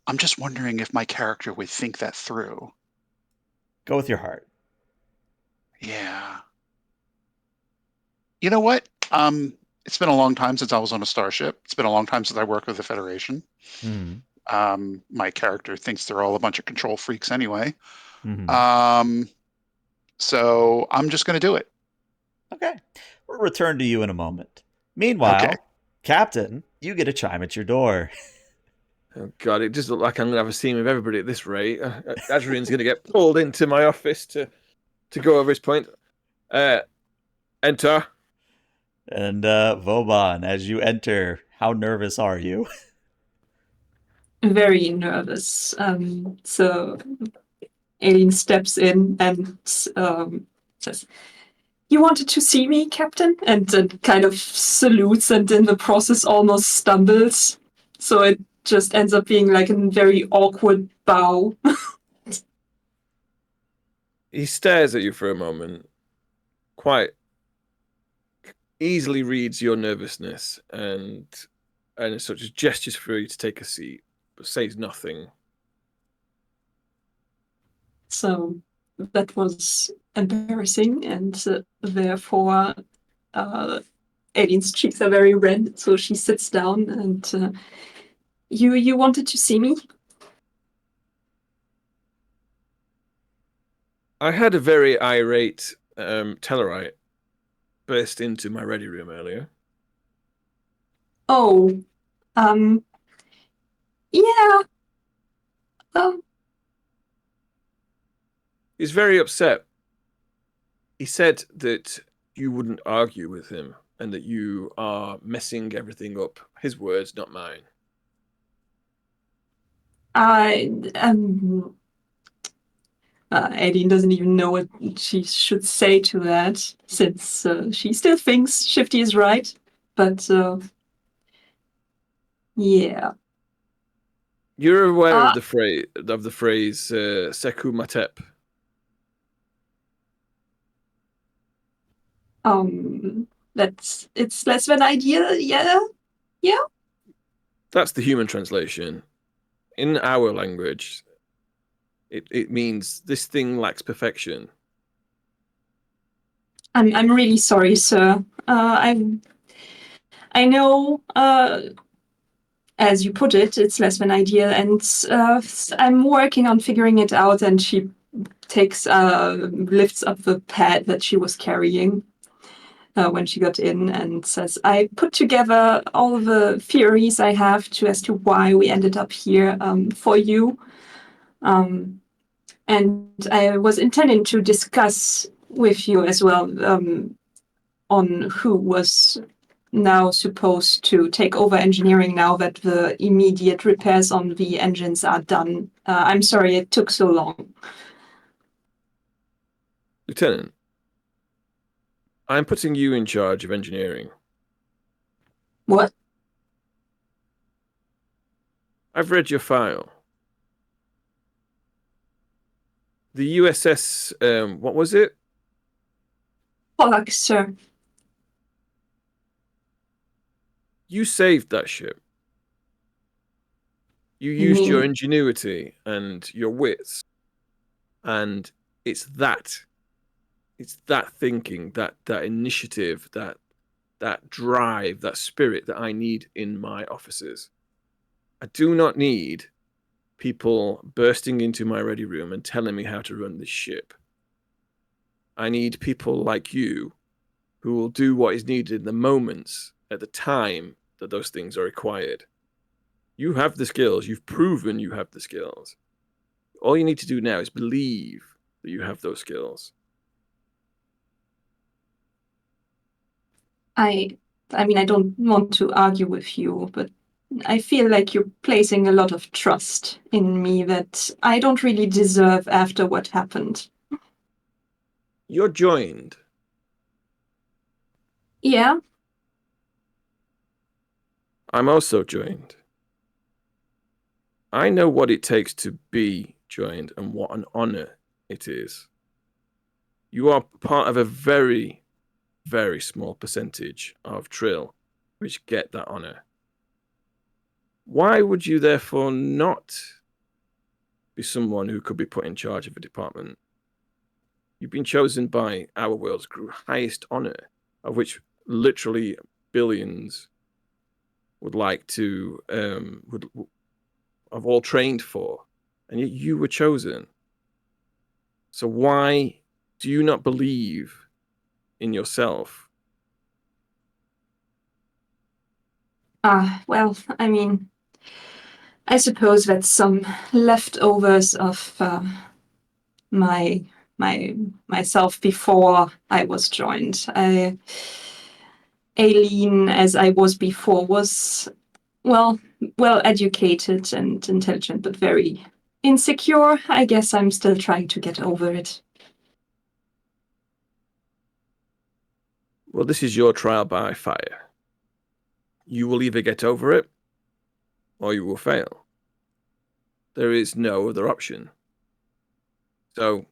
I'm just wondering if my character would think that through. Go with your heart. Yeah. You know what? It's been a long time since I was on a starship. It's been a long time since I worked with the Federation. My character thinks they're all a bunch of control freaks anyway. So I'm just going to do it. Okay. We'll return to you in a moment. Meanwhile, Captain, you get a chime at your door. Oh God, it just looks like I'm going to have a scene with everybody at this rate. Adrian's going to get pulled into my office to go over his point. Enter. And Vauban, as you enter, how nervous are you? Very nervous. So Aileen steps in and says, "You wanted to see me, Captain?" And then kind of salutes and in the process almost stumbles. So it just ends up being like a very awkward bow. He stares at you for a moment, quite easily reads your nervousness and sort of gestures for you to take a seat, but says nothing. So that was embarrassing, and therefore Aileen's cheeks are very red, so she sits down and you wanted to see me? I had a very irate Tellarite burst into my ready room earlier. Oh, yeah. He's very upset. He said that you wouldn't argue with him and that you are messing everything up. His words, not mine. Aileen doesn't even know what she should say to that, since she still thinks Shifty is right. But yeah. You're aware of the phrase Seku Matep. It's less of an idea, yeah. That's the human translation. In our language, it means this thing lacks perfection. I'm really sorry, sir. I know, as you put it, it's less of an idea, and I'm working on figuring it out. And she lifts up the pad that she was carrying when she got in and says, I put together all the theories I have as to why we ended up here for you. And I was intending to discuss with you as well on who was now supposed to take over engineering now that the immediate repairs on the engines are done. I'm sorry it took so long. Lieutenant, I'm putting you in charge of engineering. What? I've read your file. The USS, what was it? Fuck, sir. You saved that ship. You You used your mean- ingenuity and your wits. And it's that thinking, that initiative, that drive, that spirit that I need in my officers. I do not need people bursting into my ready room and telling me how to run this ship. I need people like you who will do what is needed in the moments, at the time that those things are required. You have the skills. You've proven you have the skills. All you need to do now is believe that you have those skills. I mean, I don't want to argue with you, but I feel like you're placing a lot of trust in me that I don't really deserve after what happened. You're joined. Yeah, I'm also joined. I know what it takes to be joined and what an honor it is. You are part of a very, very small percentage of Trill which get that honor. Why would you therefore not be someone who could be put in charge of a department? You've been chosen by our world's highest honor, of which literally billions would like to would have all trained for, and yet you were chosen. So why do you not believe in yourself? well, I mean, I suppose that's some leftovers of myself before I was joined. Aileen, as I was before, was well educated and intelligent, but very insecure. I guess I'm still trying to get over it. Well, this is your trial by fire. You will either get over it or you will fail. There is no other option. So,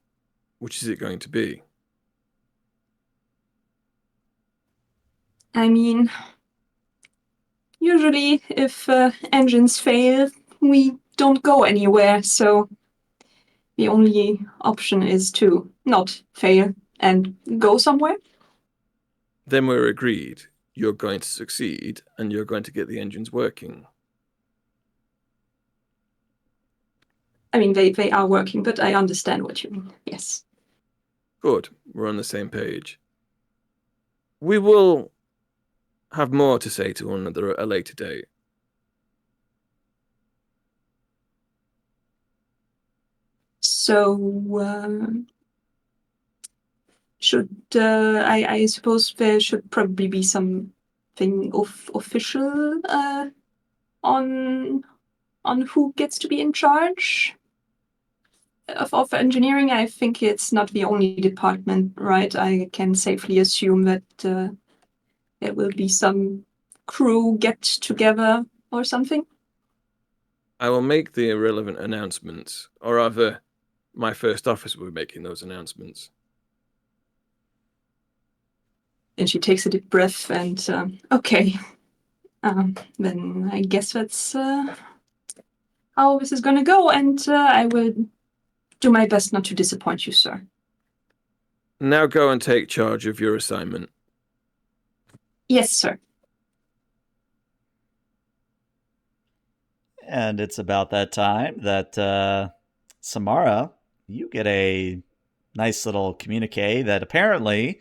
which is it going to be? I mean, usually if engines fail, we don't go anywhere, so the only option is to not fail and go somewhere. Then we're agreed. You're going to succeed and you're going to get the engines working. I mean, they are working, but I understand what you mean. Yes. Good. We're on the same page. We will have more to say to one another at a later date. So, I suppose there should probably be something official on who gets to be in charge of engineering. I think it's not the only department, right? I can safely assume that there will be some crew get together or something. I will make the irrelevant announcements, or rather, my first officer will be making those announcements. And she takes a deep breath and okay, then I guess that's how this is going to go, and I will do my best not to disappoint you, sir. Now go and take charge of your assignment. Yes, sir. And it's about that time that Samara, you get a nice little communique that apparently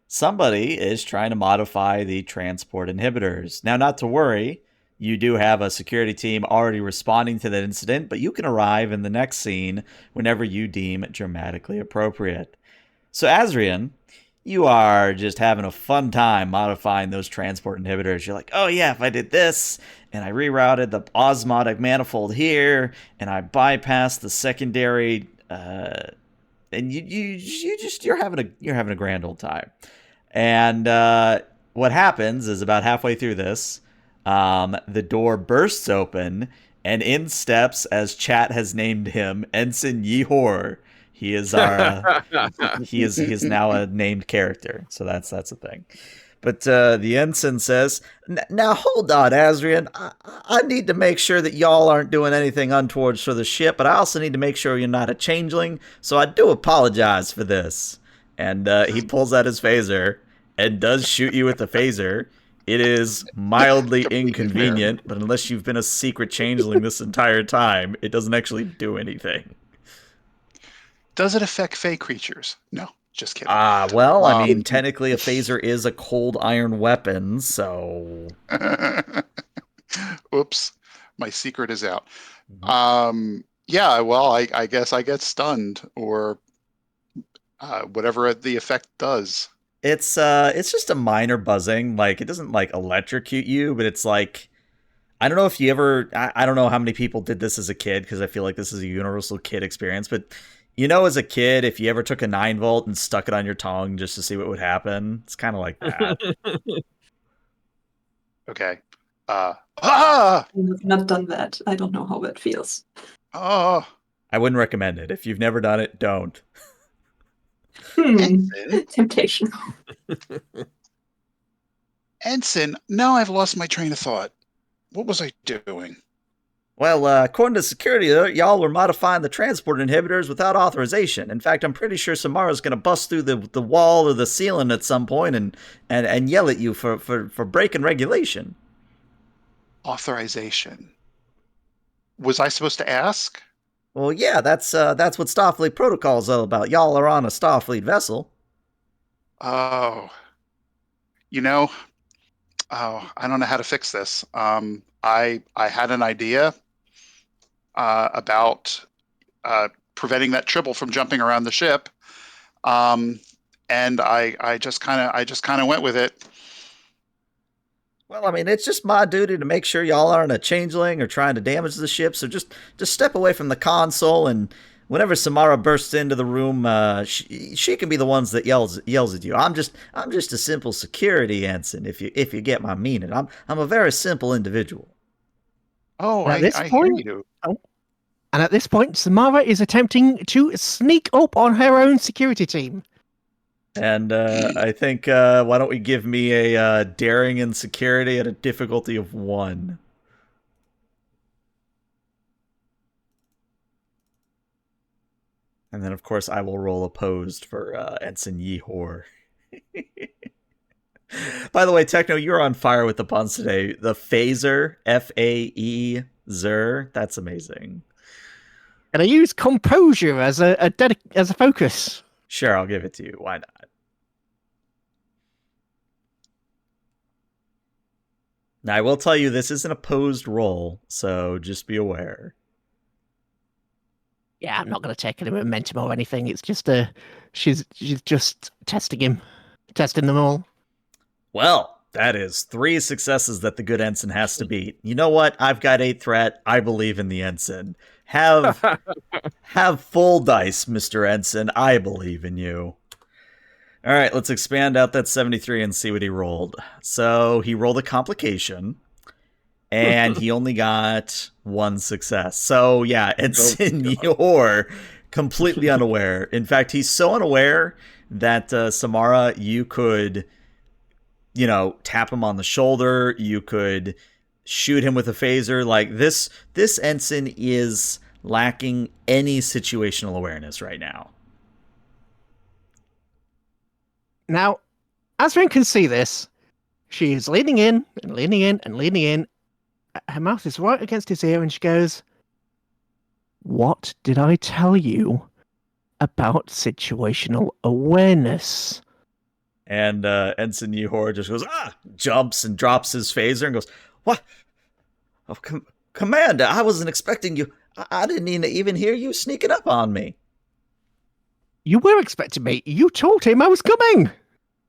somebody is trying to modify the transport inhibitors. Now, not to worry, you do have a security team already responding to that incident, but you can arrive in the next scene whenever you deem dramatically appropriate. So, Azrian, you are just having a fun time modifying those transport inhibitors. You're like, oh yeah, if I did this, and I rerouted the osmotic manifold here, and I bypassed the secondary, and you're having a grand old time. And what happens is about halfway through this, the door bursts open, and in steps, as chat has named him, Ensign Yehor. He is our he is now a named character, so that's a thing. But the ensign says, "Now hold on, Azrian. I need to make sure that y'all aren't doing anything untoward for the ship, but I also need to make sure you're not a changeling. So I do apologize for this." And he pulls out his phaser and does shoot you with the phaser. It is mildly inconvenient, but unless you've been a secret changeling this entire time, it doesn't actually do anything. Does it affect fey creatures? No, just kidding. Well, I mean, technically a phaser is a cold iron weapon, so... Oops, my secret is out. Yeah, well, I guess I get stunned, or whatever the effect does. It's just a minor buzzing. Like, it doesn't, like, electrocute you, but it's like... I don't know if you ever... I don't know how many people did this as a kid, because I feel like this is a universal kid experience, but... You know, as a kid, if you ever took a 9-volt and stuck it on your tongue just to see what would happen, it's kind of like that. Okay. I've not done that. I don't know how that feels. Oh. I wouldn't recommend it. If you've never done it, don't. Temptation. Ensign, now I've lost my train of thought. What was I doing? Well, according to security, y'all were modifying the transport inhibitors without authorization. In fact, I'm pretty sure Samara's going to bust through the wall or the ceiling at some point and yell at you for breaking regulation. Authorization. Was I supposed to ask? Well, yeah, that's what Starfleet protocol is all about. Y'all are on a Starfleet vessel. Oh. I don't know how to fix this. I had an idea about preventing that tribble from jumping around the ship, and I just kind of went with it. Well, I mean, it's just my duty to make sure y'all aren't a changeling or trying to damage the ship. So just step away from the console, and whenever Samara bursts into the room, she can be the ones that yells at you. I'm just a simple security ensign. If you get my meaning, I'm a very simple individual. Oh, I hear you. Oh. And at this point, Samara is attempting to sneak up on her own security team. And I think, why don't we give me a daring and security at a difficulty of 1. And then, of course, I will roll opposed for Ensign Yehor. By the way, Techno, you're on fire with the puns today. The phaser, F-A-E-zer, that's amazing. And I use composure as a focus. Sure, I'll give it to you. Why not? Now, I will tell you, this is an opposed roll, so just be aware. Yeah, I'm not going to take any momentum or anything. It's just she's just testing them all. Well, that is 3 successes that the good ensign has to beat. You know what? I've got 8 threat. I believe in the ensign. Have full dice, Mr. Ensign. I believe in you. All right, let's expand out that 73 and see what he rolled. So he rolled a complication, and he only got 1 success. So yeah, Ensign, you're completely unaware. In fact, he's so unaware that Samara, you could, tap him on the shoulder. You could shoot him with a phaser. Like this ensign is lacking any situational awareness right now. Now, Azrin can see this. She is leaning in and leaning in and leaning in. Her mouth is right against his ear, and she goes, "What did I tell you? about situational awareness. And Ensign Yehor just goes, jumps and drops his phaser and goes, what? Oh, Commander, I wasn't expecting you. I didn't even hear you sneaking up on me. You were expecting me. You told him I was coming.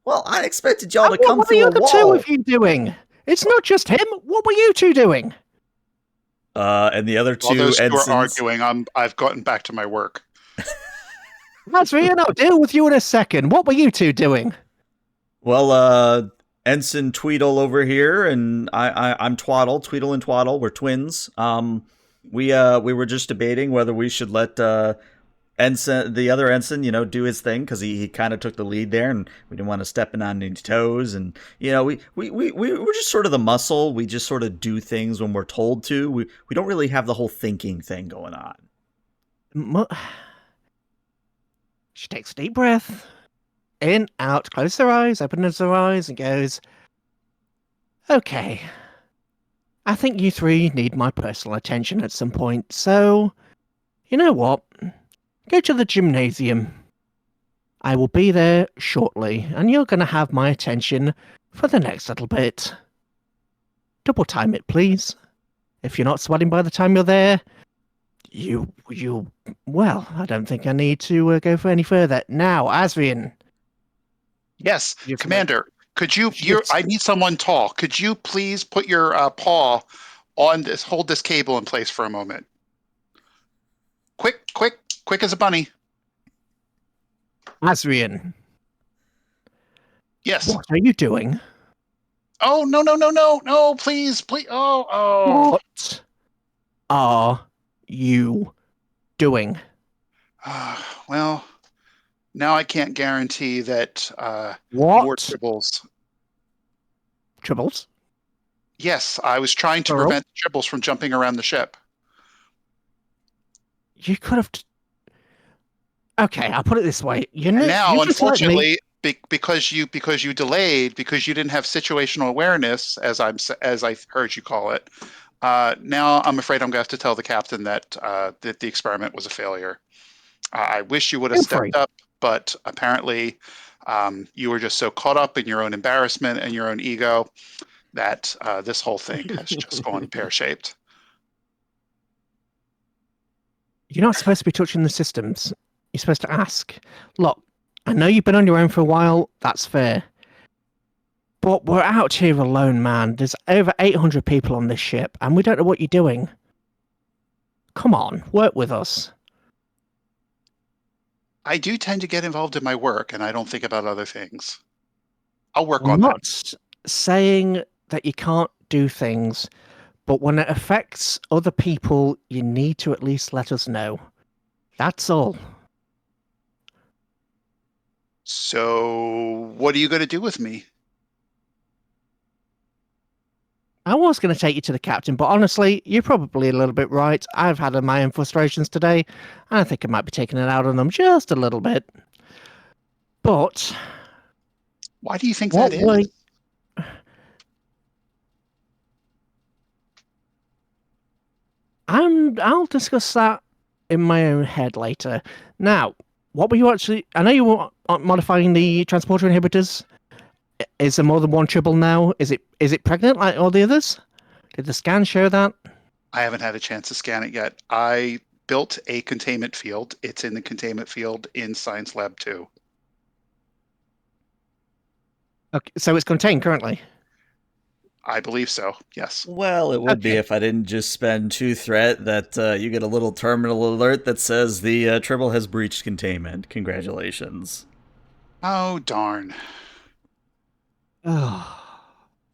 Well, I expected y'all to And come what were through the a other wall. two of you doing? It's not just him. What were you two doing? And the other While two those two are ensigns. arguing, I've gotten back to my work. Asrian, I'll deal with you in a second. What were you two doing? Well, Ensign Tweedle over here, and I'm Twaddle. Tweedle and Twaddle, we're twins. We were just debating whether we should let Ensign, the other ensign, do his thing because he kind of took the lead there, and we didn't want to step in on any toes. And we're just sort of the muscle. We just sort of do things when we're told to. We don't really have the whole thinking thing going on. She takes a deep breath. In, out, closes her eyes, opens her eyes, and goes, okay. I think you three need my personal attention at some point, so you know what? Go to the gymnasium. I will be there shortly, and you're going to have my attention for the next little bit. Double time it, please. If you're not sweating by the time you're there, well, I don't think I need to go for any further. Now, Asrian. Yes, Commander. Could you? Yes. I need someone tall. Could you please put your paw on this? Hold this cable in place for a moment. Quick as a bunny. Asrian. Yes. What are you doing? Oh no! Please! Oh. What are you doing? Well, now I can't guarantee that What? more tribbles. Tribbles? Yes, I was trying to prevent tribbles from jumping around the ship. You could have. Okay, I'll put it this way. Now, unfortunately, because you delayed, because you didn't have situational awareness, as I heard you call it. Now I'm afraid I'm going to have to tell the captain that the experiment was a failure. I wish you would have stepped up, but apparently you were just so caught up in your own embarrassment and your own ego that this whole thing has just gone pear-shaped. You're not supposed to be touching the systems. You're supposed to ask. Look, I know you've been on your own for a while. That's fair. But we're out here alone, man. There's over 800 people on this ship, and we don't know what you're doing. Come on, work with us. I do tend to get involved in my work, and I don't think about other things. I'll work on I'm that. not saying that you can't do things, but when it affects other people, you need to at least let us know. That's all. So, what are you going to do with me? I was going to take you to the captain, but honestly, you're probably a little bit right. I've had my own frustrations today, and I think I might be taking it out on them just a little bit. But why do you think that is? I'll discuss that in my own head later. Now, what were you actually? I know you were modifying the transporter inhibitors. Is there more than one tribble now? Is it pregnant like all the others? Did the scan show that? I haven't had a chance to scan it yet. I built a containment field. It's in the containment field in Science Lab 2. Okay, so it's contained currently? I believe so, yes. Well, it would be if I didn't just spend 2 threat that you get a little terminal alert that says the tribble has breached containment. Congratulations. Oh, darn. Oh.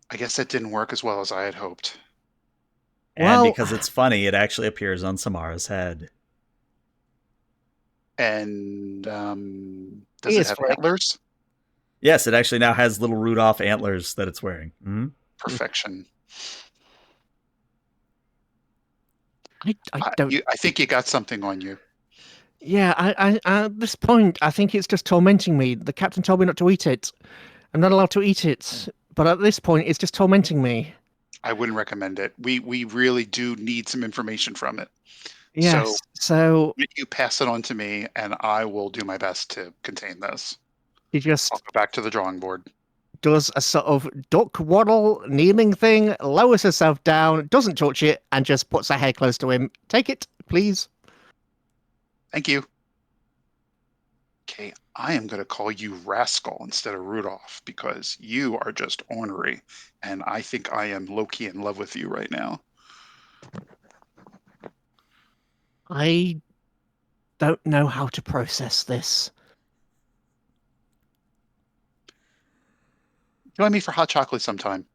I guess that didn't work as well as I had hoped. And because it's funny, it actually appears on Samara's head. And does it have antlers? Yes, it actually now has little Rudolph antlers that it's wearing. Mm-hmm. Perfection. I don't. I think you got something on you. Yeah, I at this point, I think it's just tormenting me. The captain told me not to eat it. I'm not allowed to eat it. But at this point, it's just tormenting me. I wouldn't recommend it. We really do need some information from it. Yes. So you pass it on to me, and I will do my best to contain this. he just I'll go back to the drawing board. does a sort of duck waddle kneeling thing, lowers herself down, doesn't touch it, and just puts her head close to him. Take it, please. Thank you. Okay, I am going to call you Rascal instead of Rudolph because you are just ornery, and I think I am low-key in love with you right now. I don't know how to process this. Join me for hot chocolate sometime.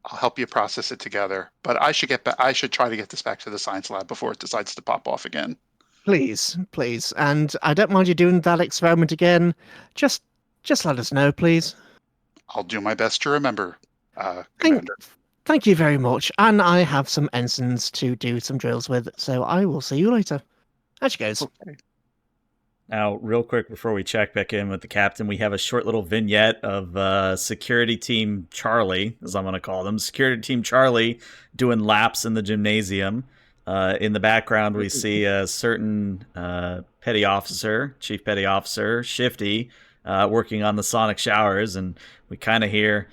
I'll help you process it together. But I should try to get this back to the science lab before it decides to pop off again. Please, please. And I don't mind you doing that experiment again. Just let us know, please. I'll do my best to remember, Commander. Thank you very much. And I have some ensigns to do some drills with, so I will see you later. Out she goes. Okay. Now, real quick before we check back in with the captain, we have a short little vignette of Security Team Charlie, as I'm going to call them. Security Team Charlie doing laps in the gymnasium. In the background, we see a certain petty officer, chief petty officer, Shifty, working on the sonic showers, and we kind of hear,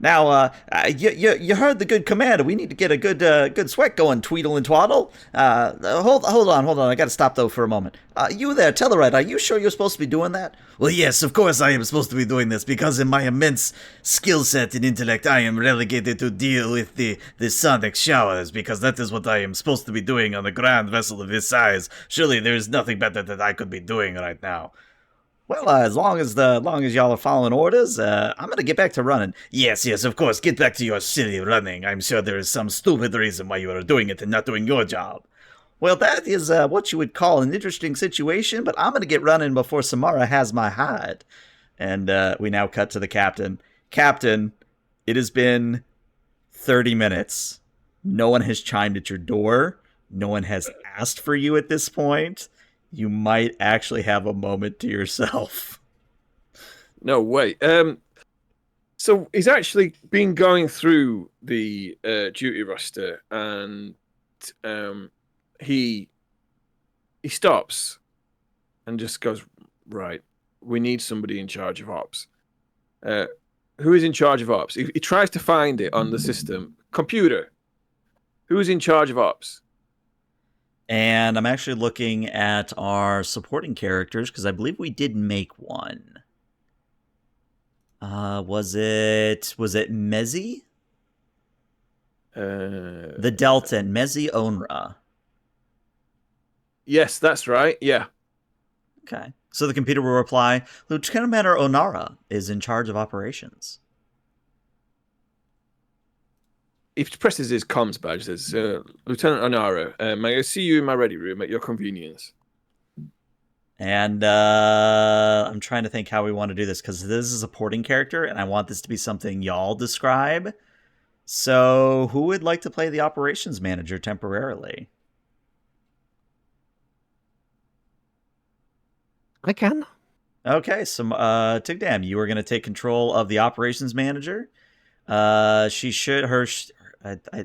"Now, you heard the good commander. We need to get a good sweat going, Tweedle and Twaddle. Hold on. I got to stop though for a moment. You there, Tellarite? Are you sure you're supposed to be doing that?" "Well, yes, of course I am supposed to be doing this because in my immense skill set and intellect, I am relegated to deal with the sonic showers because that is what I am supposed to be doing on a grand vessel of this size. Surely there is nothing better that I could be doing right now." "Well, as long as y'all are following orders, I'm gonna get back to running." Yes, of course, get back to your silly running. I'm sure there is some stupid reason why you are doing it and not doing your job." "Well, that is what you would call an interesting situation, but I'm gonna get running before Samara has my hide." And we now cut to the captain. "Captain, it has been 30 minutes. No one has chimed at your door. No one has asked for you at this point. You might actually have a moment to yourself." No way. So he's actually been going through the duty roster, and he stops and just goes, "Right, we need somebody in charge of ops. Who is in charge of ops?" He tries to find it on the system. "Computer, who is in charge of ops?" And I'm actually looking at our supporting characters because I believe we did make one. Was it Mezzi? The Deltan, Mezzi Onra. Yes, that's right. Yeah. Okay. So the computer will reply, "Lieutenant Commander Onara is in charge of operations." He presses his comms badge, says, "Lieutenant Onara, may I see you in my ready room at your convenience?" And I'm trying to think how we want to do this because this is a supporting character and I want this to be something y'all describe. So who would like to play the operations manager temporarily? I can. Okay, so Tigdam, you are going to take control of the operations manager. She should her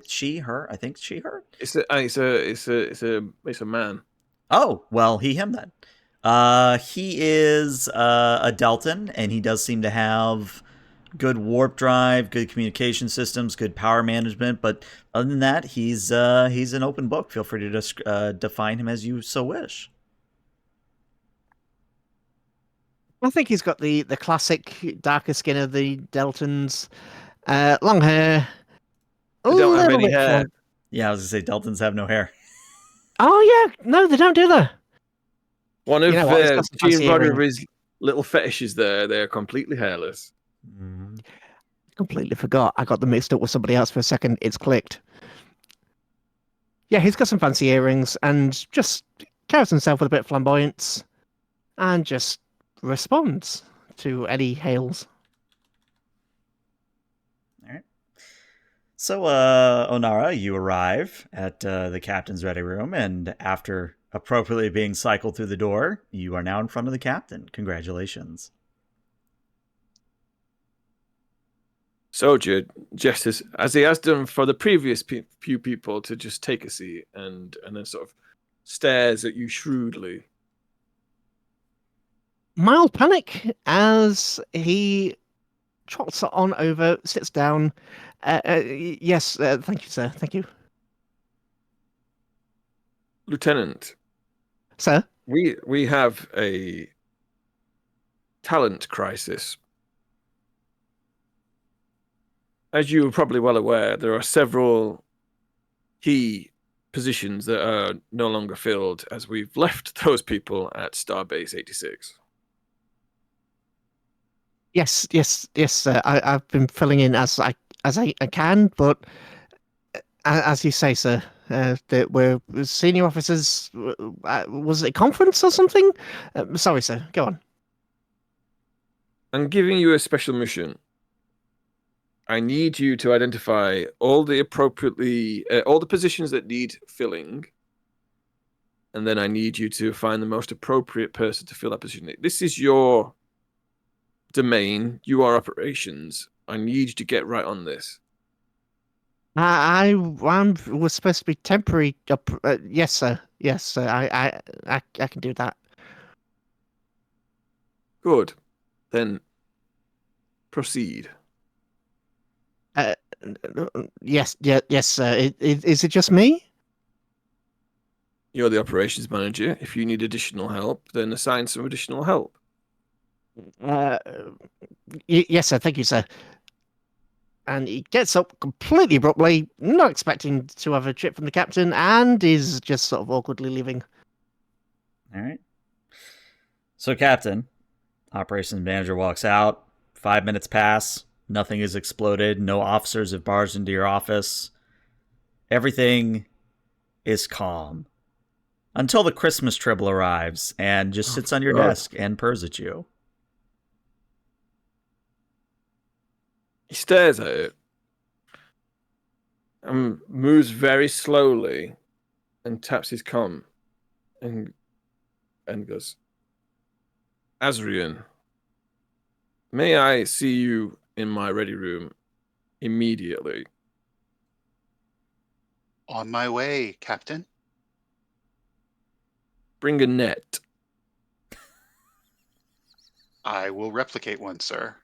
she her I think she her. It's a man. Oh well, he him then. He is a Deltan, and he does seem to have good warp drive, good communication systems, good power management. But other than that, he's an open book. Feel free to define him as you so wish. I think he's got the classic darker skin of the Deltans, long hair. They don't have any hair. Yeah, I was gonna say Deltans have no hair. Oh yeah, no, they don't do that. One of Gene Rodriguez's little fetishes there, they're completely hairless. Mm. Completely forgot. I got them mixed up with somebody else for a second. It's clicked. Yeah, he's got some fancy earrings and just carries himself with a bit of flamboyance and just responds to any hails. All right. So, Onara, you arrive at the captain's ready room, and after appropriately being cycled through the door, you are now in front of the captain. Congratulations. Soldier gestures, as he has done for the previous few people, to just take a seat and then sort of stares at you shrewdly. Mild panic as he trots on over, sits down. Yes, thank you, sir. Thank you. Lieutenant, Sir? we have a talent crisis. As you are probably well aware, there are several key positions that are no longer filled as we've left those people at Starbase 86. Yes, sir. I've been filling in as I can, but as you say, sir, that we're senior officers. Was it a conference or something? Sorry, sir. Go on. I'm giving you a special mission. I need you to identify all the positions that need filling, and then I need you to find the most appropriate person to fill that position. This is your domain. You are operations. I need you to get right on this. I was supposed to be temporary. Yes, sir. Yes, sir. I can do that. Good. Then proceed. Yes, sir. Is it just me? You're the operations manager. If you need additional help, then assign some additional help. Yes, sir. Thank you, sir. And he gets up completely abruptly, not expecting to have a chip from the captain, and is just sort of awkwardly leaving. All right. So, Captain, operations manager walks out. 5 minutes pass. Nothing has exploded. No officers have barged into your office. Everything is calm until the Christmas tribble arrives and just sits on your desk and purrs at you. He stares at it and moves very slowly and taps his comm and goes, Azrian, may I see you in my ready room immediately? On my way, Captain. Bring a net. I will replicate one, sir.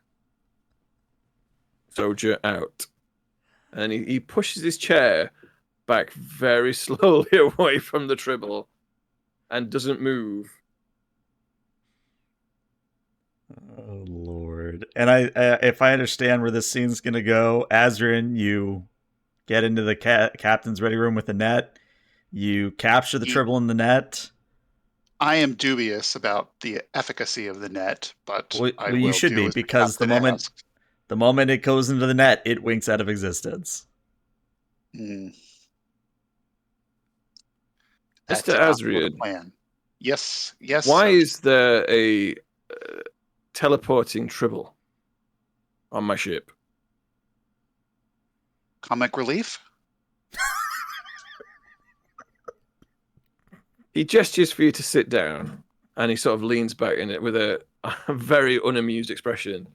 Soldier out. And he pushes his chair back very slowly away from the tribble and doesn't move. Oh, Lord. And if I understand where this scene's going to go, Azrin, you get into the captain's ready room with the net. You capture the tribble in the net. I am dubious about the efficacy of the net, but I will you should do be, as because the moment it goes into the net, it winks out of existence. Mr. Azrian. Yes. Why is there a teleporting tribble on my ship? Comic relief? He gestures for you to sit down, and he sort of leans back in it with a very unamused expression.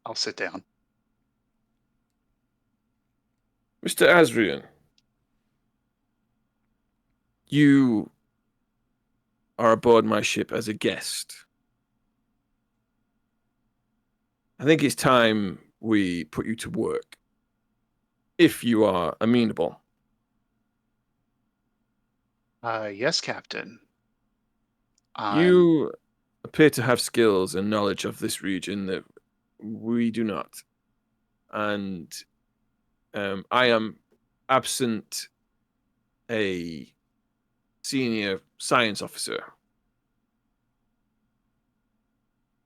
I'll sit down. Mr. Azrian, you are aboard my ship as a guest. I think it's time we put you to work, if you are amenable. Yes, Captain. You appear to have skills and knowledge of this region that we do not. And I am absent a senior science officer.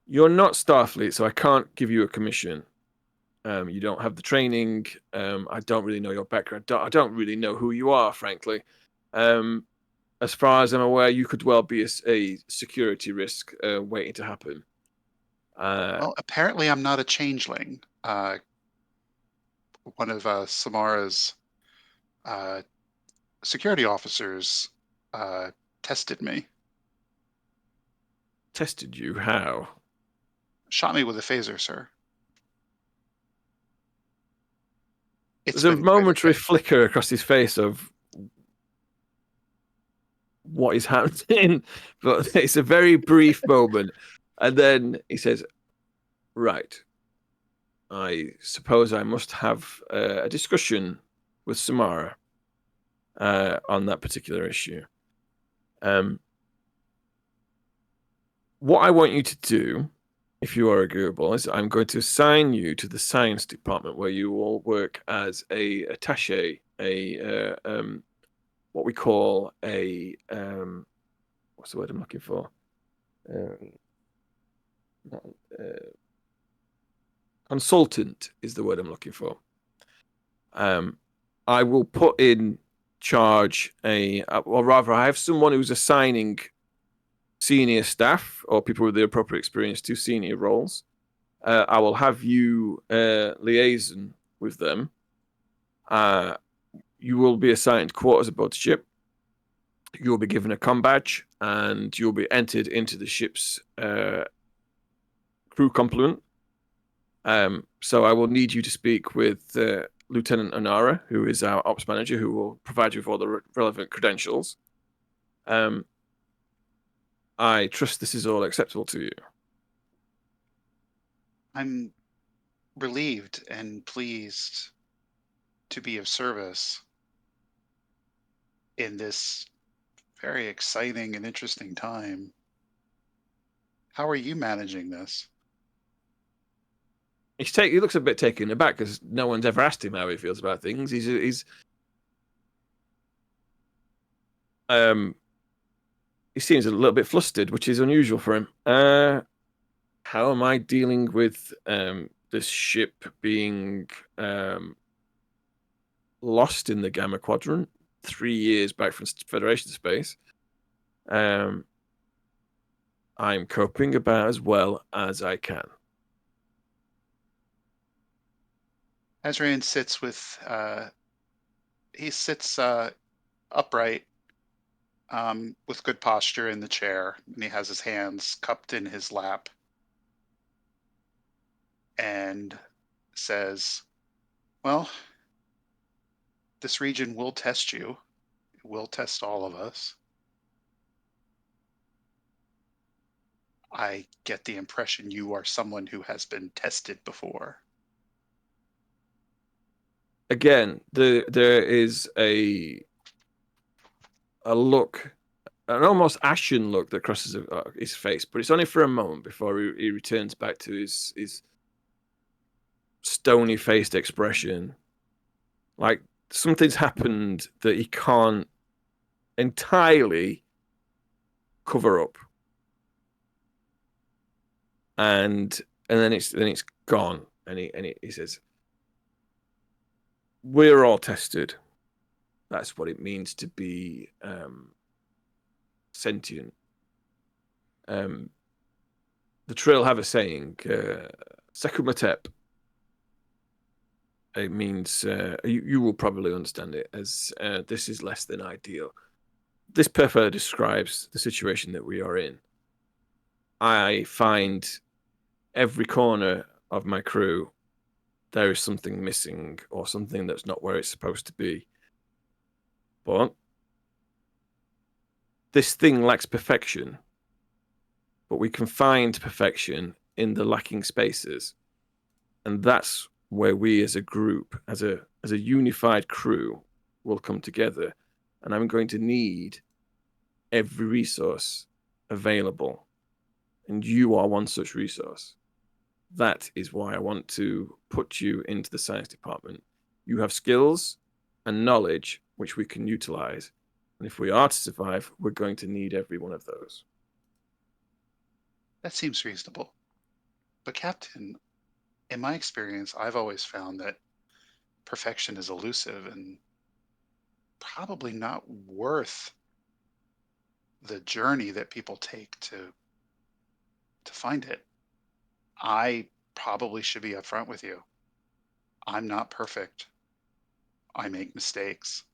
You're not Starfleet, so I can't give you a commission. You don't have the training. I don't really know your background. I don't really know who you are, frankly. As far as I'm aware, you could well be a security risk waiting to happen. Well, apparently I'm not a changeling. One of Samara's security officers tested me. Tested you? How? Shot me with a phaser, sir. It's There's a been quite momentary day. flicker across his face of what is happening, but it's a very brief moment. And then he says, right, I suppose I must have a discussion with Samara on that particular issue. What I want you to do, if you are agreeable, is I'm going to assign you to the science department where you will work as a attaché, what we call a what's the word I'm looking for? Consultant is the word I'm looking for. I will put in charge or rather, I have someone who's assigning senior staff or people with the appropriate experience to senior roles. I will have you liaison with them. You will be assigned quarters aboard the ship. You will be given a comm badge, and you'll be entered into the ship's crew complement. So I will need you to speak with Lieutenant Onara, who is our ops manager, who will provide you with all the relevant credentials. I trust this is all acceptable to you. I'm relieved and pleased to be of service in this very exciting and interesting time. How are you managing this? He looks a bit taken aback because no one's ever asked him how he feels about things. He seems a little bit flustered, which is unusual for him. How am I dealing with this ship being lost in the Gamma Quadrant 3 years back from Federation space? I'm coping about as well as I can. Azrain sits with, he sits upright with good posture in the chair, and he has his hands cupped in his lap and says, well, this region will test you. It will test all of us. I get the impression you are someone who has been tested before. Again, there is a look, an almost ashen look that crosses his face, but it's only for a moment before he returns back to his stony-faced expression. Like something's happened that he can't entirely cover up, and then it's gone, and he says, "We're all tested. That's what it means to be sentient." The Trill have a saying, "Sekumatep." It means you will probably understand it as this is less than ideal. This perfectly describes the situation that we are in. I find every corner of my crew there is something missing or something that's not where it's supposed to be. But this thing lacks perfection. But we can find perfection in the lacking spaces. And that's where we as a group, as a unified crew, will come together. And I'm going to need every resource available. And you are one such resource. That is why I want to put you into the science department. You have skills and knowledge which we can utilize. And if we are to survive, we're going to need every one of those. That seems reasonable. But Captain, in my experience, I've always found that perfection is elusive and probably not worth the journey that people take to find it. I probably should be upfront with you. I'm not perfect. I make mistakes.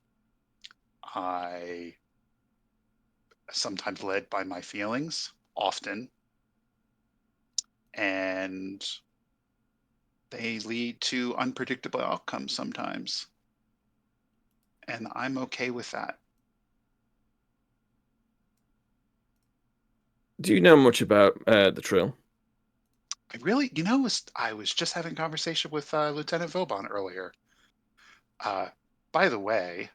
I sometimes led by my feelings, often, and they lead to unpredictable outcomes sometimes. And I'm okay with that. Do you know much about the Trill? I really, I was just having a conversation with Lieutenant Vauban earlier. By the way,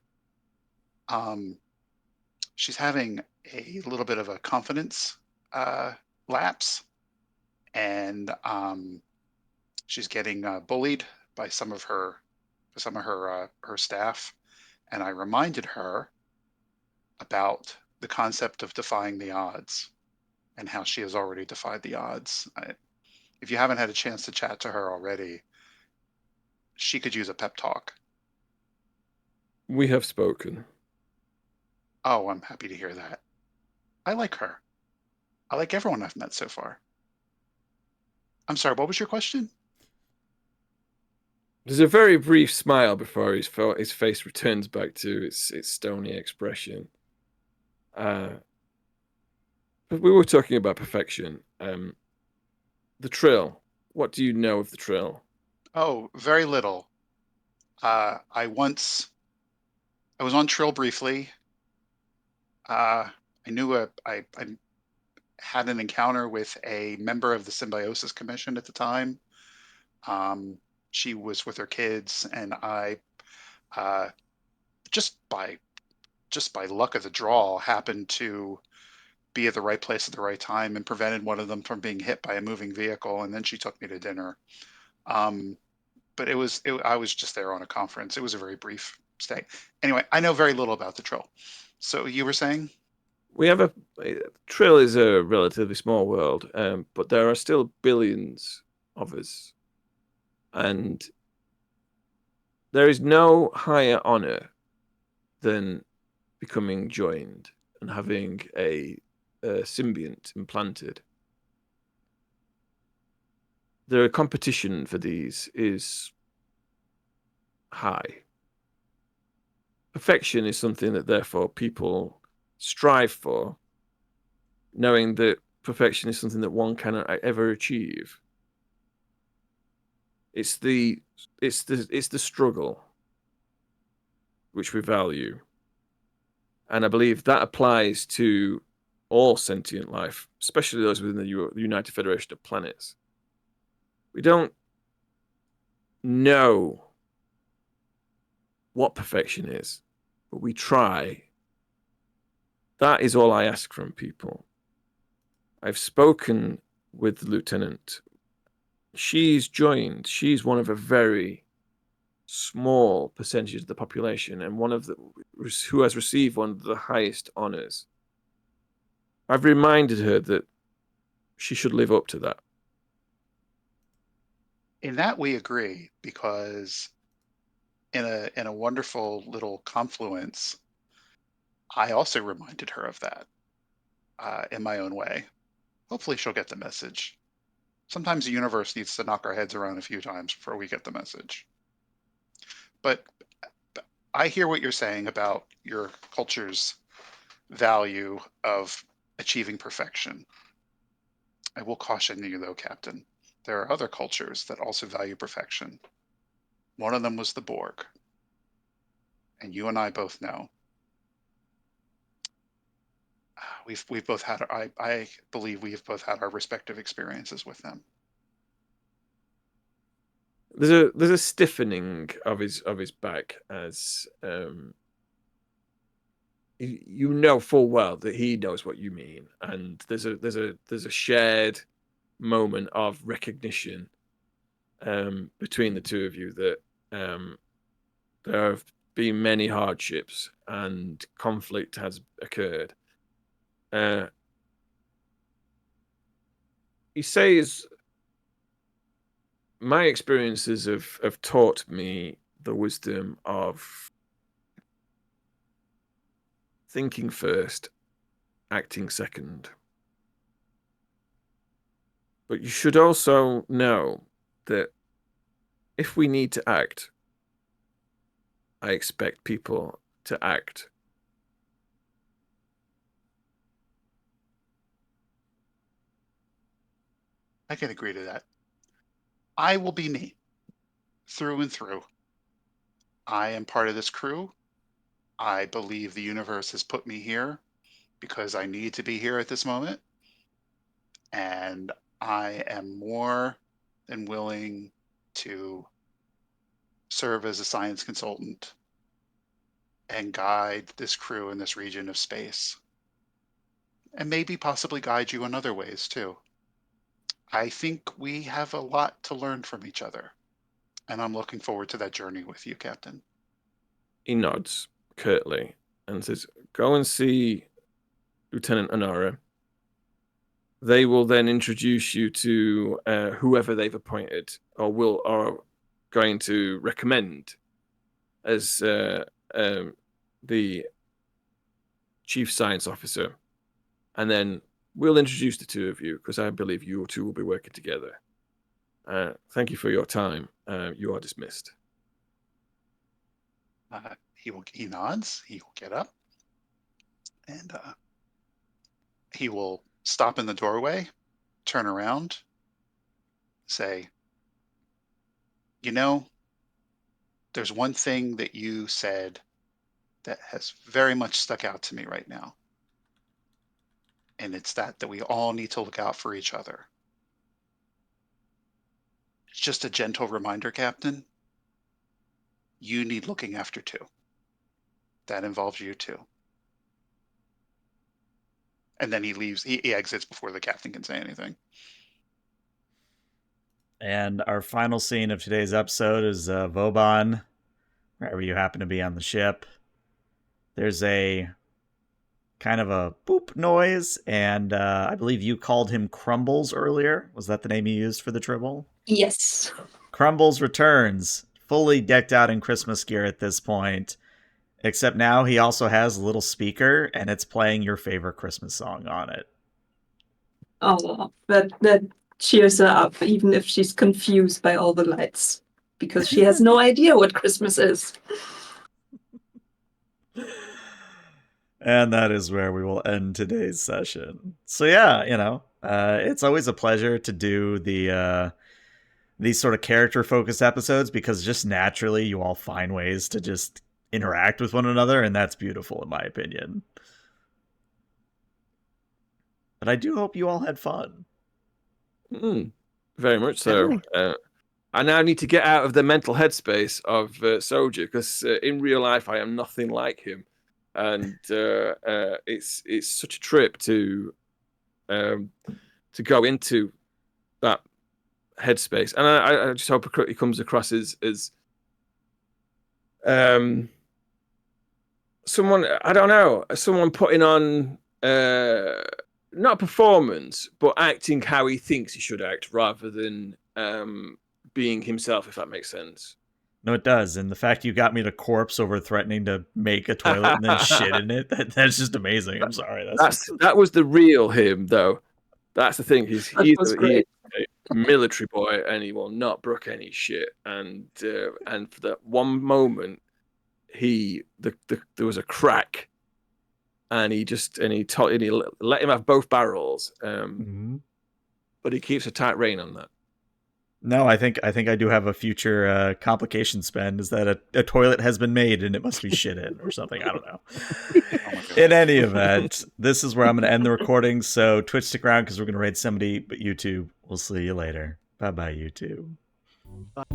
she's having a little bit of a confidence lapse, and she's getting bullied by some of her her staff. And I reminded her about the concept of defying the odds and how she has already defied the odds. If you haven't had a chance to chat to her already, she could use a pep talk. We have spoken. Oh, I'm happy to hear that. I like her. I like everyone I've met so far. I'm sorry, what was your question? There's a very brief smile before his face returns back to its stony expression. But we were talking about perfection. The Trill. What do you know of the Trill? Oh, very little. I was on Trill briefly. I knew I had an encounter with a member of the Symbiosis Commission at the time. She was with her kids, and I uh, just by luck of the draw happened to be at the right place at the right time and prevented one of them from being hit by a moving vehicle. And then she took me to dinner. But I was just there on a conference. It was a very brief stay. Anyway, I know very little about the Trill. So you were saying? We have Trill is a relatively small world, but there are still billions of us, and there is no higher honor than becoming joined and having a symbiont implanted. The competition for these is high. Perfection is something that therefore people strive for, knowing that perfection is something that one cannot ever achieve. It's the struggle which we value, and I believe that applies to all sentient life, especially those within the United Federation of Planets. We don't know what perfection is, but we try. That is all I ask from people. I've spoken with the lieutenant. She's joined. She's one of a very small percentage of the population, and one of the who has received one of the highest honors. I've reminded her that she should live up to that. In that we agree, because in a wonderful little confluence, I also reminded her of that in my own way. Hopefully she'll get the message. Sometimes the universe needs to knock our heads around a few times before we get the message. But I hear what you're saying about your culture's value of achieving perfection. I will caution you, though, Captain. There are other cultures that also value perfection. One of them was the Borg. And you and I both know. We've both had, I believe we have both had our respective experiences with them. There's a stiffening of his back as you know full well that he knows what you mean, and there's a shared moment of recognition between the two of you that there have been many hardships and conflict has occurred. He says, my experiences have taught me the wisdom of thinking first, acting second. But you should also know that if we need to act, I expect people to act I can agree to that. I will be me, through and through. I am part of this crew. I believe the universe has put me here because I need to be here at this moment. And I am more than willing to serve as a science consultant and guide this crew in this region of space. And maybe possibly guide you in other ways too. I think we have a lot to learn from each other. And I'm looking forward to that journey with you, Captain. He nods curtly and says, "Go and see Lieutenant Honora. They will then introduce you to whoever they've appointed or are going to recommend as the chief science officer. And then we'll introduce the two of you because I believe you two will be working together. Thank you for your time. You are dismissed." He nods. He will get up, and he will stop in the doorway, turn around, say, "You know, there's one thing that you said that has very much stuck out to me right now, and it's that we all need to look out for each other. It's just a gentle reminder, Captain. You need looking after too. That involves you too." And then he leaves. He exits before the captain can say anything. And our final scene of today's episode is Vauban, wherever you happen to be on the ship. There's a kind of a boop noise, and I believe you called him Crumbles earlier. Was that the name you used for the Tribble? Yes. Crumbles returns, fully decked out in Christmas gear at this point. Except now he also has a little speaker, and it's playing your favorite Christmas song on it. Oh, that cheers her up, even if she's confused by all the lights, because she has no idea what Christmas is. And that is where we will end today's session. So yeah, it's always a pleasure to do these sort of character-focused episodes because just naturally you all find ways to just interact with one another, and that's beautiful in my opinion. But I do hope you all had fun. Very much so. I now need to get out of the mental headspace of Soldier because in real life I am nothing like him, and it's such a trip to go into that headspace, and I just hope it comes across as someone, I don't know, someone putting on not a performance, but acting how he thinks he should act rather than being himself, if that makes sense. No, it does. And the fact you got me to corpse over threatening to make a toilet and then shit in it, that's just amazing. I'm sorry. That was the real him, though. That's the thing. He's a military boy, and he will not brook any shit. And for that one moment, there was a crack, and he let him have both barrels. But he keeps a tight rein on that. No, I think I do have a future complication spend. Is that a toilet has been made and it must be shit in or something? I don't know. In any event, this is where I'm going to end the recording. So Twitch, stick around because we're going to raid somebody. But YouTube, we'll see you later. Bye bye, YouTube. Bye.